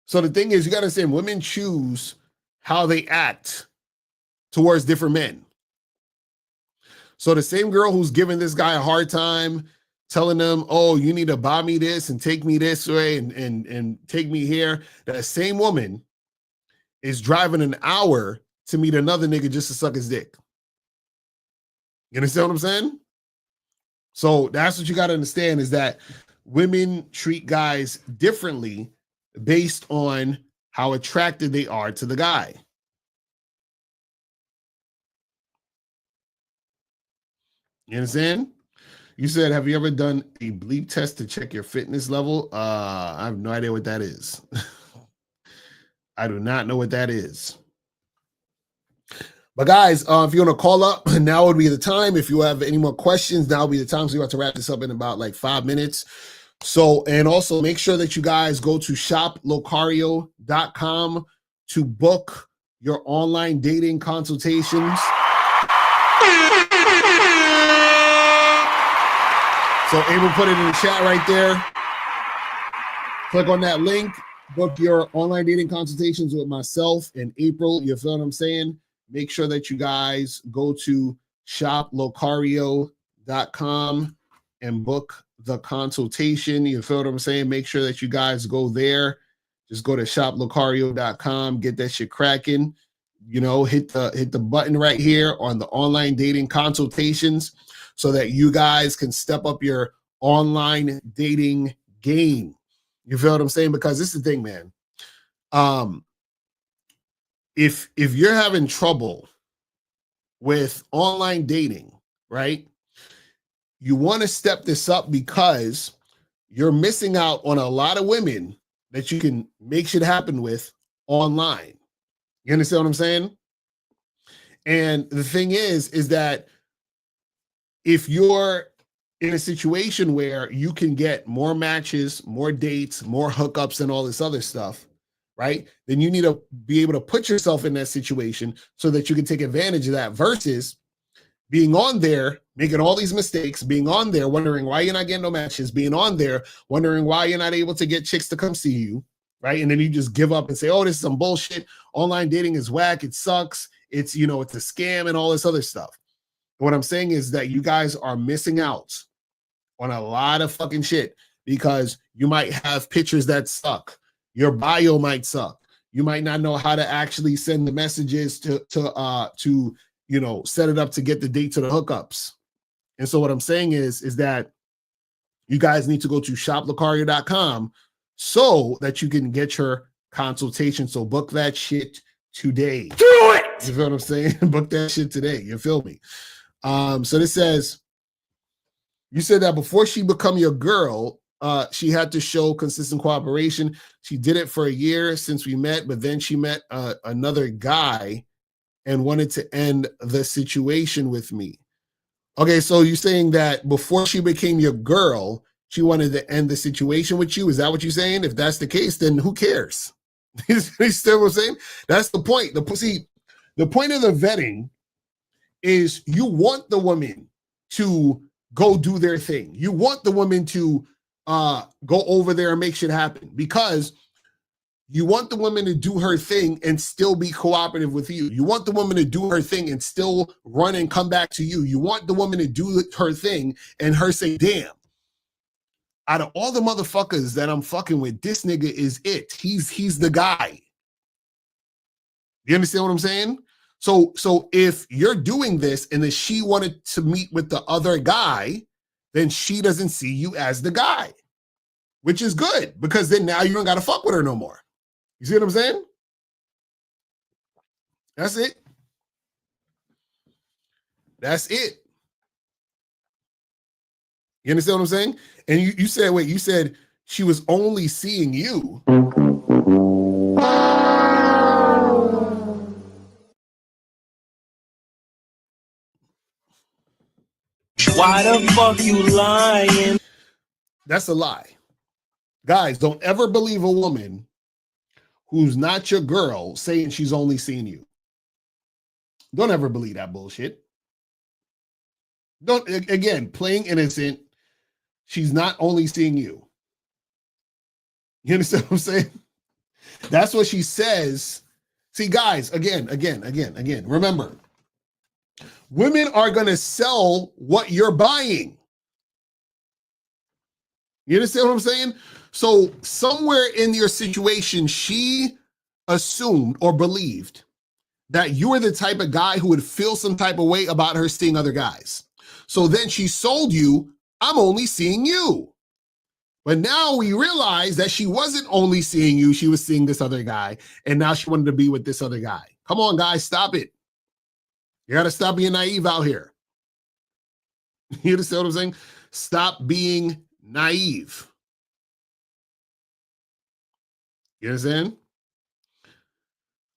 [SPEAKER 10] So the thing is, you got to understand, women choose how they act towards different men. So the same girl who's giving this guy a hard time, telling them, oh, you need to buy me this and take me this way and take me here, that same woman is driving an hour to meet another nigga just to suck his dick. You understand what I'm saying? So that's what you got to understand, is that women treat guys differently based on how attracted they are to the guy. You understand? You said, have you ever done a bleep test to check your fitness level? I have no idea what that is. I do not know what that is. But guys, if you want to call up, now would be the time. If you have any more questions, now would be the time. So you have to wrap this up in about like 5 minutes. So, and also make sure that you guys go to shoplocario.com to book your online dating consultations. So Abel put it in the chat right there. Click on that link, book your online dating consultations with myself and April. You feel what I'm saying? Make sure that you guys go to shoplocario.com and book the consultation. You feel what I'm saying? Make sure that you guys go there. Just go to shoplocario.com, get that shit cracking. Hit the button right here on the online dating consultations so that you guys can step up your online dating game. You feel what I'm saying? Because this is the thing, man. If you're having trouble with online dating, right? You want to step this up because you're missing out on a lot of women that you can make shit happen with online. You understand what I'm saying? And the thing is that if you're in a situation where you can get more matches, more dates, more hookups, and all this other stuff, right? Then you need to be able to put yourself in that situation so that you can take advantage of that, versus being on there, making all these mistakes, being on there, wondering why you're not getting no matches, being on there, wondering why you're not able to get chicks to come see you, right? And then you just give up and say, oh, this is some bullshit. Online dating is whack. It sucks. It's, it's a scam and all this other stuff. What I'm saying is that you guys are missing out on a lot of fucking shit because you might have pictures that suck. Your bio might suck. You might not know how to actually send the messages to you know, set it up to get the date to the hookups. And so what I'm saying is that you guys need to go to shoplocario.com so that you can get your consultation. So book that shit today.
[SPEAKER 5] Do it.
[SPEAKER 10] You feel what I'm saying? Book that shit today. You feel me? So this says, you said that before she become your girl, she had to show consistent cooperation. She did it for a year since we met, but then she met another guy and wanted to end the situation with me. Okay, so you're saying that before she became your girl, she wanted to end the situation with you? Is that what you're saying? If that's the case, then who cares? You still what I'm saying? That's the point. The point of the vetting is you want the woman to go do their thing. You want the woman to go over there and make shit happen because you want the woman to do her thing and still be cooperative with you. You want the woman to do her thing and still run and come back to you. You want the woman to do her thing and her say, damn, out of all the motherfuckers that I'm fucking with, this nigga is it. He's the guy. You understand what I'm saying? So if you're doing this and then she wanted to meet with the other guy, then she doesn't see you as the guy, which is good because then now you don't got to fuck with her no more. You see what I'm saying? That's it. That's it. You understand what I'm saying? And you said, wait, you said she was only seeing you.
[SPEAKER 11] Why the fuck you lying?
[SPEAKER 10] That's a lie. Guys, don't ever believe a woman who's not your girl saying she's only seeing you. Don't ever believe that bullshit. Don't, again, playing innocent. She's not only seeing you. You understand what I'm saying? That's what she says. See, guys, again, remember, women are going to sell what you're buying. You understand what I'm saying? So somewhere in your situation, she assumed or believed that you were the type of guy who would feel some type of way about her seeing other guys. So then she sold you, I'm only seeing you. But now we realize that she wasn't only seeing you, she was seeing this other guy. And now she wanted to be with this other guy. Come on, guys, stop it. You got to stop being naive out here. You understand what I'm saying? Stop being naive. You understand?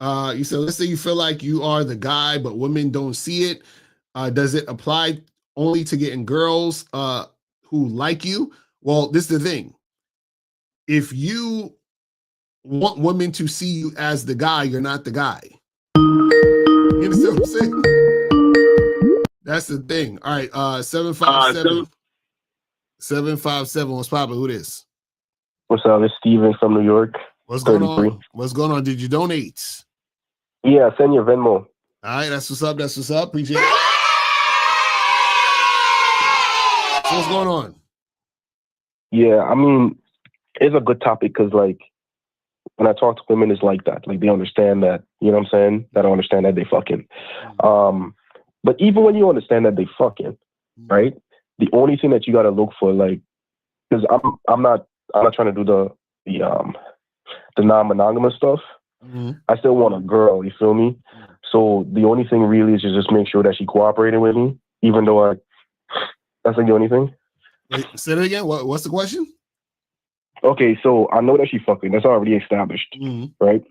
[SPEAKER 10] You said, let's say you feel like you are the guy, but women don't see it. Does it apply only to getting girls who like you? Well, this is the thing. If you want women to see you as the guy, you're not the guy. You understand what I'm saying? That's the thing. All right, 757. 757. What's poppin'? Who this?
[SPEAKER 12] What's up? It's Steven from New York.
[SPEAKER 10] What's going on? What's going on? Did you donate?
[SPEAKER 12] Yeah, send your Venmo.
[SPEAKER 10] All right, that's what's up. That's what's up. Appreciate it. So what's going on?
[SPEAKER 12] Yeah, I mean, it's a good topic because, like, when I talk to women, it's like that. Like, they understand that, you know what I'm saying? They don't understand that they fucking. But even when you understand that they fucking, right? The only thing that you got to look for, like, because I'm not trying to do the non-monogamous stuff.
[SPEAKER 10] Mm-hmm.
[SPEAKER 12] I still want a girl, you feel me? So the only thing really is to just make sure that she cooperated with me, even though that's like the only thing.
[SPEAKER 10] Wait, say that again. What's the question?
[SPEAKER 12] Okay, so I know that she fucking, that's already established, right?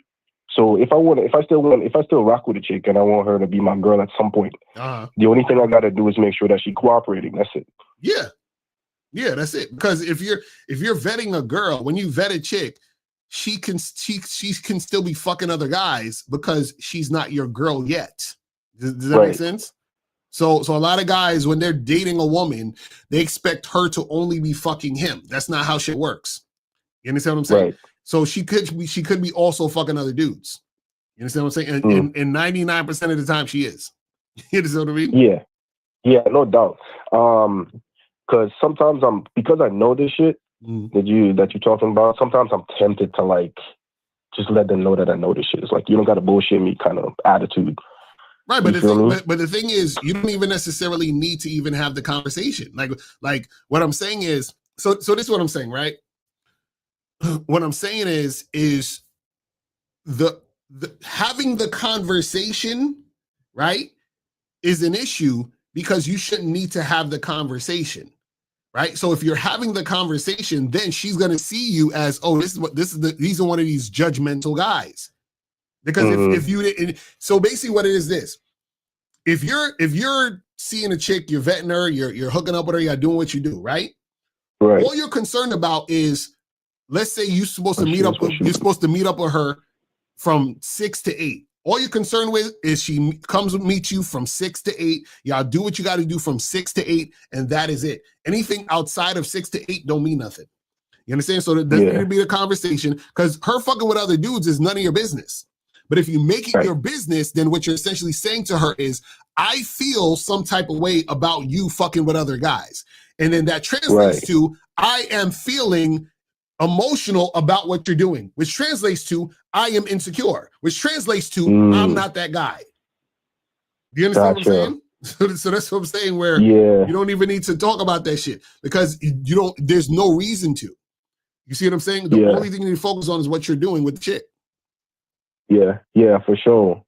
[SPEAKER 12] So if I still rock with a chick and I want her to be my girl at some point, the only thing I gotta do is make sure that she cooperating. That's it.
[SPEAKER 10] Yeah, that's it. Because if you're vetting a girl, when you vet a chick, she can still be fucking other guys because she's not your girl yet. Does that make sense? So a lot of guys, when they're dating a woman, they expect her to only be fucking him. That's not how shit works. You understand what I'm saying?
[SPEAKER 12] Right.
[SPEAKER 10] So she could be also fucking other dudes. You understand what I'm saying? And 99% of the time she is. You understand what I mean?
[SPEAKER 12] Yeah. Yeah, no doubt. Because sometimes because I know this shit that you're talking about. Sometimes I'm tempted to like just let them know that I know this shit. It's like you don't got to bullshit me kind of attitude.
[SPEAKER 9] Right, but the thing is, you don't even necessarily need to even have the conversation. Like what I'm saying is, so this is what I'm saying, right? What I'm saying is the having the conversation, right, is an issue because you shouldn't need to have the conversation, right? So if you're having the conversation, then she's gonna see you as, oh, these are one of these judgmental guys. Because if you, so basically what it is this. If you're seeing a chick, you're vetting her, you're hooking up with her, you're doing what you do, right?
[SPEAKER 12] Right.
[SPEAKER 9] All you're concerned about is, let's say you're supposed to meet up with her from 6 to 8. All you're concerned with is she comes and meets you from 6 to 8. Y'all do what you got to do from 6 to 8, and that is it. Anything outside of 6 to 8 don't mean nothing. You understand? So there doesn't need to be a conversation because her fucking with other dudes is none of your business. But if you make it your business, then what you're essentially saying to her is, I feel some type of way about you fucking with other guys. And then that translates to, I am feeling emotional about what you're doing, which translates to, I am insecure, which translates to, I'm not that guy. Do you understand what I'm saying? So that's what I'm saying, where you don't even need to talk about that shit because there's no reason to. You see what I'm saying? The only thing you need to focus on is what you're doing with the chick.
[SPEAKER 12] Yeah, for sure.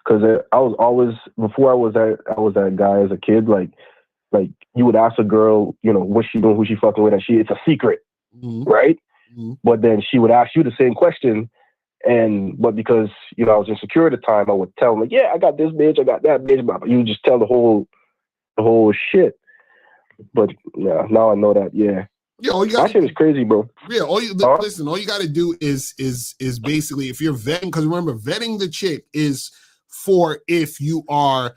[SPEAKER 12] Because I was always, before I was that guy as a kid, like you would ask a girl, you know, what's she doing, who she fucking with, and it's a secret, right? But then she would ask you the same question, but because, you know, I was insecure at the time, I would tell them, like, yeah, I got this bitch, I got that bitch, but you would just tell the whole shit. But yeah, now I know that, that shit is crazy, bro.
[SPEAKER 9] Yeah, listen, all you got to do is basically, if you're vetting, because remember, vetting the chick is for if you are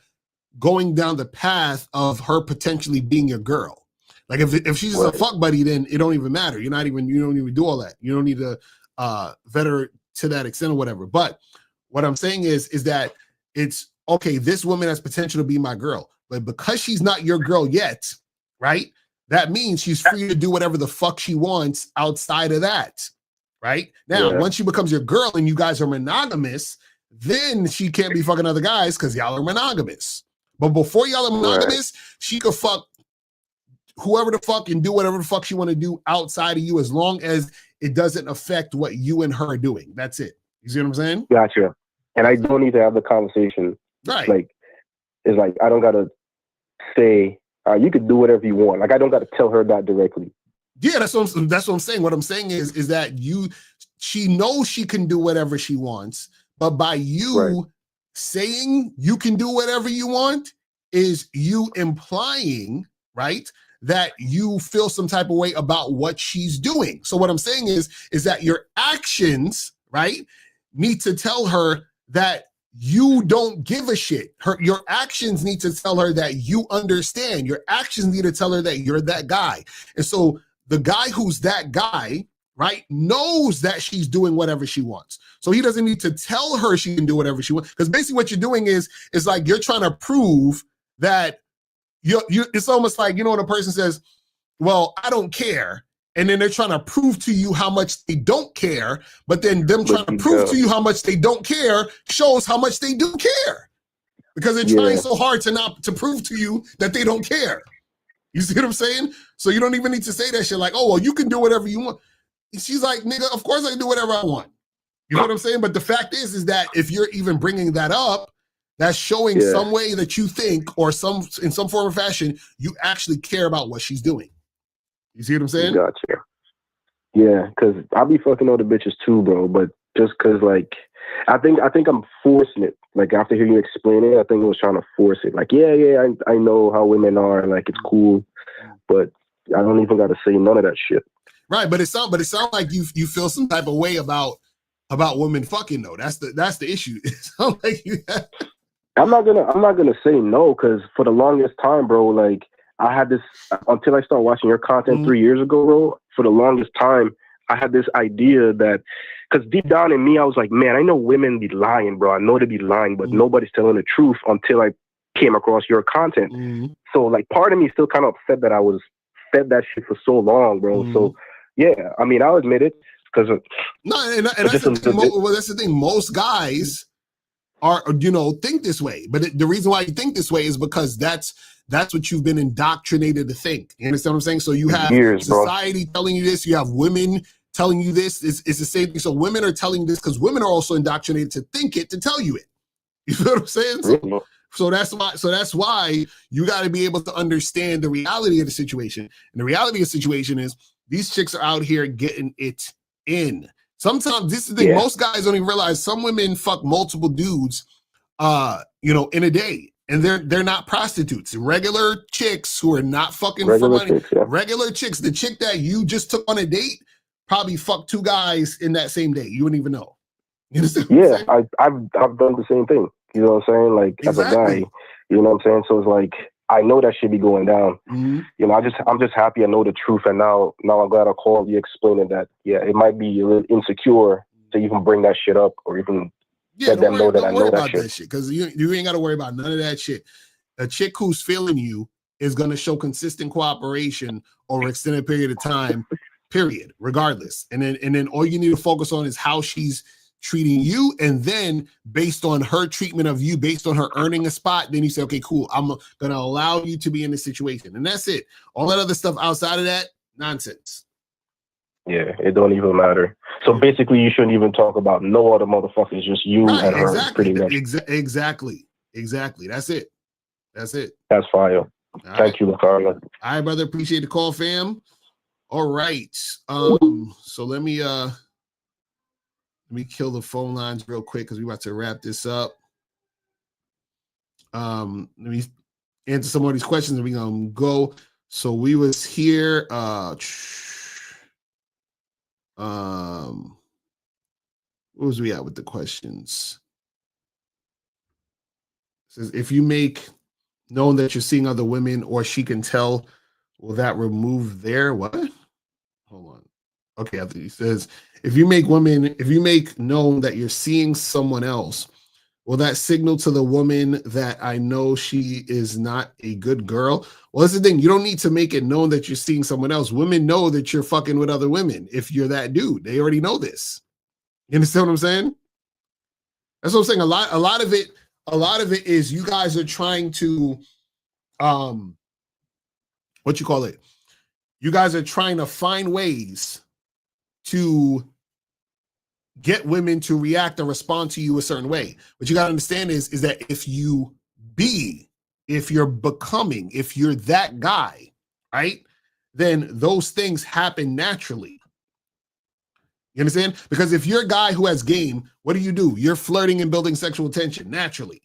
[SPEAKER 9] going down the path of her potentially being your girl. Like if she's just a fuck buddy, then it don't even matter. You don't even do all that. You don't need to vet her to that extent or whatever. But what I'm saying is that it's okay, this woman has potential to be my girl, but because she's not your girl yet, right? That means she's free to do whatever the fuck she wants outside of that, right? Now, once she becomes your girl and you guys are monogamous, then she can't be fucking other guys because y'all are monogamous. But before y'all are monogamous, she could fuck whoever the fuck and do whatever the fuck she want to do outside of you as long as it doesn't affect what you and her are doing. That's it. You see what I'm saying?
[SPEAKER 12] Gotcha. And I don't need to have the conversation.
[SPEAKER 9] Right.
[SPEAKER 12] Like, it's like, I don't got to say, you could do whatever you want. Like, I don't got to tell her that directly.
[SPEAKER 9] Yeah, that's what I'm saying. What I'm saying is that she knows she can do whatever she wants, but by you saying you can do whatever you want is you implying, right, that you feel some type of way about what she's doing. So what I'm saying is that your actions, right, need to tell her that you don't give a shit. Your actions need to tell her that you understand. Your actions need to tell her that you're that guy. And so the guy who's that guy, right, knows that she's doing whatever she wants. So he doesn't need to tell her she can do whatever she wants. Because basically what you're doing is like you're trying to prove that it's almost like, you know, when a person says, well, I don't care. And then they're trying to prove to you how much they don't care, but then them trying to prove to you how much they don't care shows how much they do care. Because they're trying so hard to prove to you that they don't care. You see what I'm saying? So you don't even need to say that shit like, oh, well, you can do whatever you want. She's like, nigga, of course I can do whatever I want. You know what I'm saying? But the fact is that if you're even bringing that up, that's showing some way that you think, or in some form or fashion, you actually care about what she's doing. You see what I'm saying?
[SPEAKER 12] Gotcha. Yeah, because I be fucking other bitches too, bro. But just because, like, I think I'm forcing it. Like, after hearing you explain it, I think I was trying to force it. Like, I know how women are. Like, it's cool, but I don't even got to say none of that shit.
[SPEAKER 9] Right, but it sounds like you feel some type of way about women fucking though. That's the issue. It sounds like you.
[SPEAKER 12] I'm not gonna say no, because for the longest time, bro, like, I had this, until I started watching your content 3 years ago, bro, for the longest time, I had this idea that, because deep down in me, I was like, man, I know women be lying, bro. I know they be lying, but nobody's telling the truth until I came across your content.
[SPEAKER 9] Mm-hmm.
[SPEAKER 12] So like part of me is still kind of upset that I was fed that shit for so long, bro.
[SPEAKER 9] Mm-hmm.
[SPEAKER 12] So yeah, I mean, I'll admit it because
[SPEAKER 9] and that's the thing. Well, that's the thing. Most guys are, think this way. But the reason why you think this way is because that's what you've been indoctrinated to think. You understand what I'm saying? So you have society telling you this. You have women telling you this. It's the same thing. So women are telling you this because women are also indoctrinated to think it, to tell you it. You know what I'm saying? So that's why you got to be able to understand the reality of the situation. And the reality of the situation is these chicks are out here getting it in. Sometimes this is the thing, most guys don't even realize some women fuck multiple dudes in a day. And they're not prostitutes. Regular chicks who are not fucking for money. Regular chicks. The chick that you just took on a date probably fucked 2 guys in that same day. You wouldn't even know. You understand what I'm saying?
[SPEAKER 12] I've done the same thing. You know what I'm saying? Like as a guy, you know what I'm saying? So it's like I know that should be going down.
[SPEAKER 9] Mm-hmm.
[SPEAKER 12] You know, I'm just happy I know the truth, and now I'm glad I called you explaining that. Yeah, it might be a little insecure to even bring that shit up or even let them know that I know that shit.
[SPEAKER 9] Because you ain't got to worry about none of that shit. A chick who's feeling you is going to show consistent cooperation over an extended period of time, period, regardless. And then all you need to focus on is how she's treating you, and then based on her treatment of you, based on her earning a spot, then you say, okay, cool, I'm gonna allow you to be in this situation, and that's it. All that other stuff outside of that, nonsense.
[SPEAKER 12] Yeah, it don't even matter. So basically, you shouldn't even talk about no other motherfuckers, just you and her, pretty much.
[SPEAKER 9] Exactly. That's it.
[SPEAKER 12] That's fire. Thank you, Locario.
[SPEAKER 9] All right, brother. Appreciate the call, fam. All right. So let me kill the phone lines real quick because we're about to wrap this up. Let me answer some of these questions and we're gonna go. So we was here. Where was we at with the questions? It says if you make known that you're seeing other women or she can tell, will that remove their what? Hold on. Okay, I think he says if you make known that you're seeing someone else, will that signal to the woman that I know she is not a good girl? Well, that's the thing. You don't need to make it known that you're seeing someone else. Women know that you're fucking with other women. If you're that dude, they already know this. You understand what I'm saying? That's what I'm saying. A lot of it is you guys are trying to, you guys are trying to find ways to get women to react or respond to you a certain way. What you got to understand is that if you're becoming, if you're that guy, right, then those things happen naturally. You understand? Because if you're a guy who has game, what do? You're flirting and building sexual tension naturally.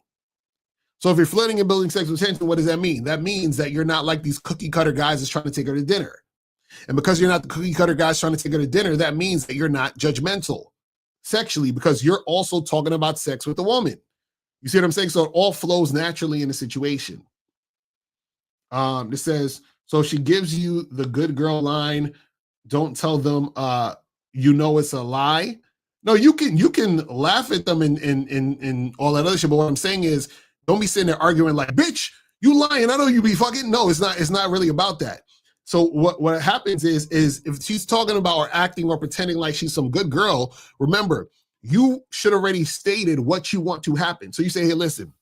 [SPEAKER 9] So if you're flirting and building sexual tension, what does that mean? That means that you're not like these cookie cutter guys that's trying to take her to dinner. And because you're not the cookie cutter guys trying to take her to dinner, that means that you're not judgmental sexually because you're also talking about sex with a woman. You see what I'm saying? So it all flows naturally in the situation. It says, so she gives you the good girl line. Don't tell them, it's a lie. No, you can laugh at them and all that other shit. But what I'm saying is, don't be sitting there arguing like, bitch, you lying. I know you be fucking. No, it's not really about that. So what happens is if she's talking about or acting or pretending like she's some good girl, remember, you should already stated what you want to happen. So you say, hey, listen,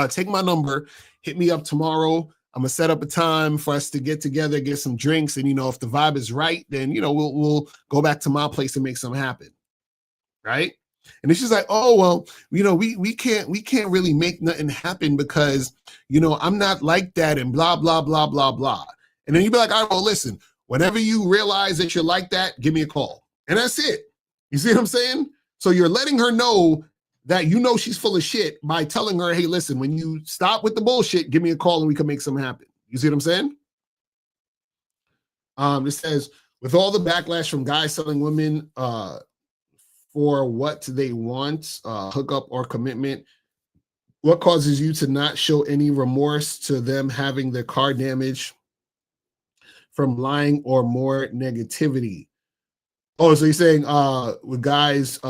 [SPEAKER 9] take my number, hit me up tomorrow. I'm gonna set up a time for us to get together, get some drinks, and if the vibe is right, then we'll go back to my place and make something happen, right? And it's just like, oh well, we can't really make nothing happen because I'm not like that and blah blah blah blah blah. And then you'd be like, all right, well, listen, whenever you realize that you're like that, give me a call, and that's it. You see what I'm saying? So you're letting her know that she's full of shit by telling her, hey, listen, when you stop with the bullshit, give me a call and we can make something happen. You see what I'm saying? It says, with all the backlash from guys selling women for what they want, hookup or commitment, what causes you to not show any remorse to them having their car damaged from lying or more negativity? Oh, so you're saying with guys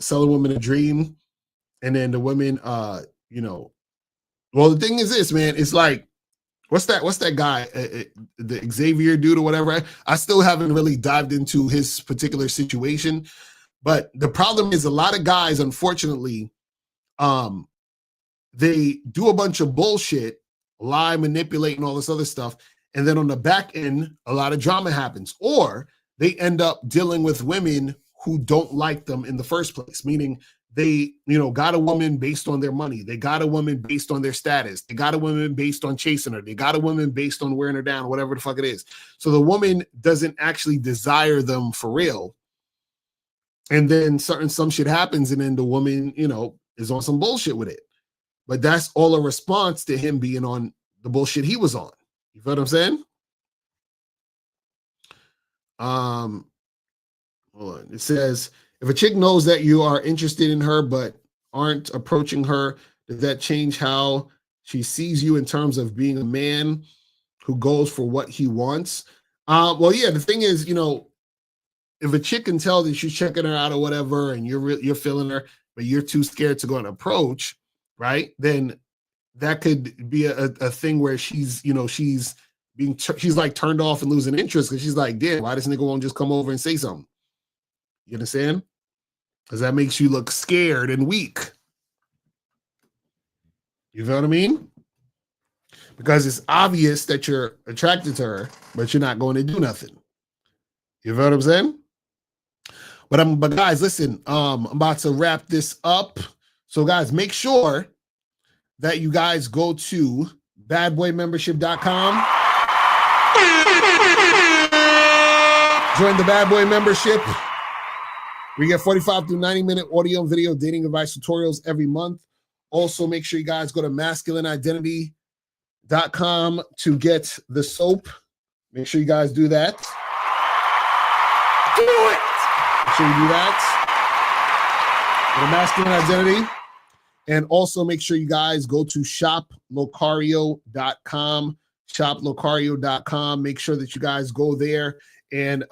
[SPEAKER 9] selling women a dream, and then the women,
[SPEAKER 10] Well, the thing is this, man. It's like, what's that guy, the Xavier dude or whatever? I still haven't really dived into his particular situation, but the problem is a lot of guys, unfortunately, they do a bunch of bullshit, lie, manipulate, and all this other stuff, and then on the back end, a lot of drama happens, or they end up dealing with women who don't like them in the first place, meaning they, got a woman based on their money. They got a woman based on their status. They got a woman based on chasing her. They got a woman based on wearing her down, whatever the fuck it is. So the woman doesn't actually desire them for real. And then some shit happens, and then the woman, is on some bullshit with it. But that's all a response to him being on the bullshit he was on. You feel what I'm saying? Hold on. It says, if a chick knows that you are interested in her but aren't approaching her, does that change how she sees you in terms of being a man who goes for what he wants? Well, yeah, the thing is, if a chick can tell that she's checking her out or whatever, and you're feeling her, but you're too scared to go and approach, right? Then that could be a thing where she's she's like turned off and losing interest because she's like, damn, why this nigga won't just come over and say something? You understand? Because that makes you look scared and weak. You feel what I mean? Because it's obvious that you're attracted to her, but you're not going to do nothing. You feel what I'm saying? But guys, listen, I'm about to wrap this up. So guys, make sure that you guys go to badboymembership.com. Join the Bad Boy membership. We get 45 to 90-minute audio and video dating advice tutorials every month. Also, make sure you guys go to masculineidentity.com to get the soap. Make sure you guys do that. Do it! Make sure you do that. The Masculine Identity. And also make sure you guys go to shoplocario.com. Shoplocario.com. Make sure that you guys go there and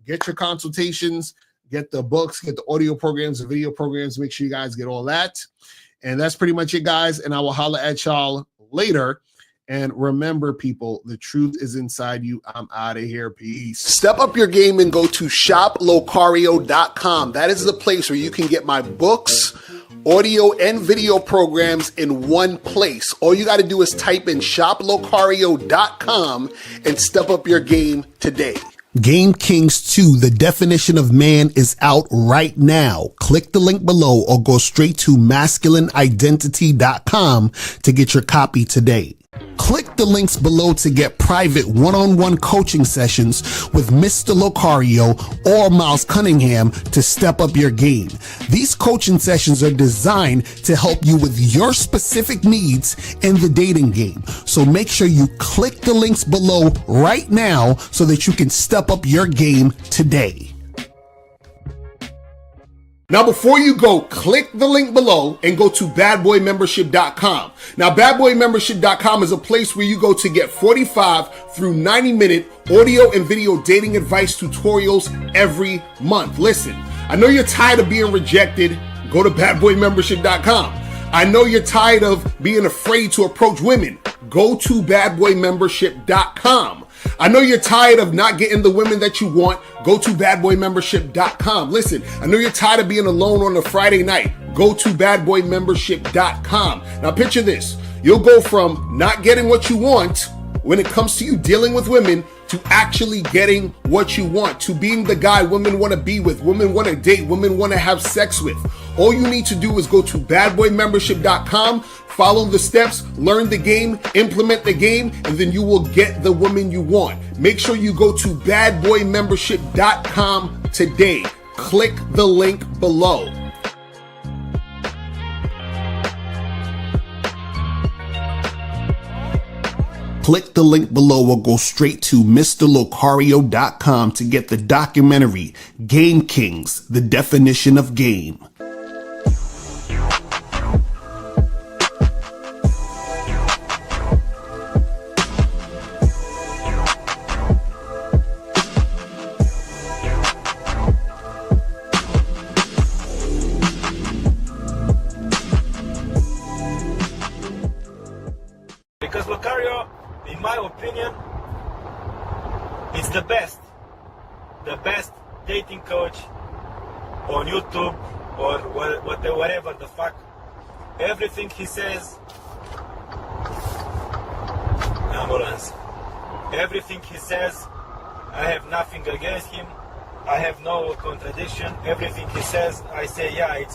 [SPEAKER 10] get your consultations, get the books, get the audio programs, the video programs. Make sure you guys get all that. And that's pretty much it, guys. And I will holler at y'all later. And remember, people, the truth is inside you. I'm out of here. Peace. Step up your game and go to shoplocario.com. That is the place where you can get my books, audio, and video programs in one place. All you got to do is type in shoplocario.com and step up your game today. Game Kings 2, The Definition of Man, is out right now. Click the link below or go straight to masculineidentity.com to get your copy today. Click the links below to get private one-on-one coaching sessions with Mr. Locario or Miles Cunningham to step up your game. These coaching sessions are designed to help you with your specific needs in the dating game. So make sure you click the links below right now so that you can step up your game today. Now, before you go, click the link below and go to badboymembership.com. Now, badboymembership.com is a place where you go to get 45 through 90-minute audio and video dating advice tutorials every month. Listen, I know you're tired of being rejected. Go to badboymembership.com. I know you're tired of being afraid to approach women. Go to badboymembership.com. I know you're tired of not getting the women that you want. Go to badboymembership.com. Listen, I know you're tired of being alone on a Friday night. Go to badboymembership.com. Now picture this. You'll go from not getting what you want when it comes to you dealing with women to actually getting what you want, to being the guy women want to be with, women want to date, women want to have sex with. All you need to do is go to badboymembership.com, follow the steps, learn the game, implement the game, and then you will get the woman you want. Make sure you go to badboymembership.com today. Click the link below. Click the link below or go straight to MrLocario.com to get the documentary, Game Kings, The Definition of Game.
[SPEAKER 13] YouTube or whatever the fuck. Everything he says, ambulance. Everything he says, I have nothing against him. I have no contradiction. Everything he says, I say, yeah, it's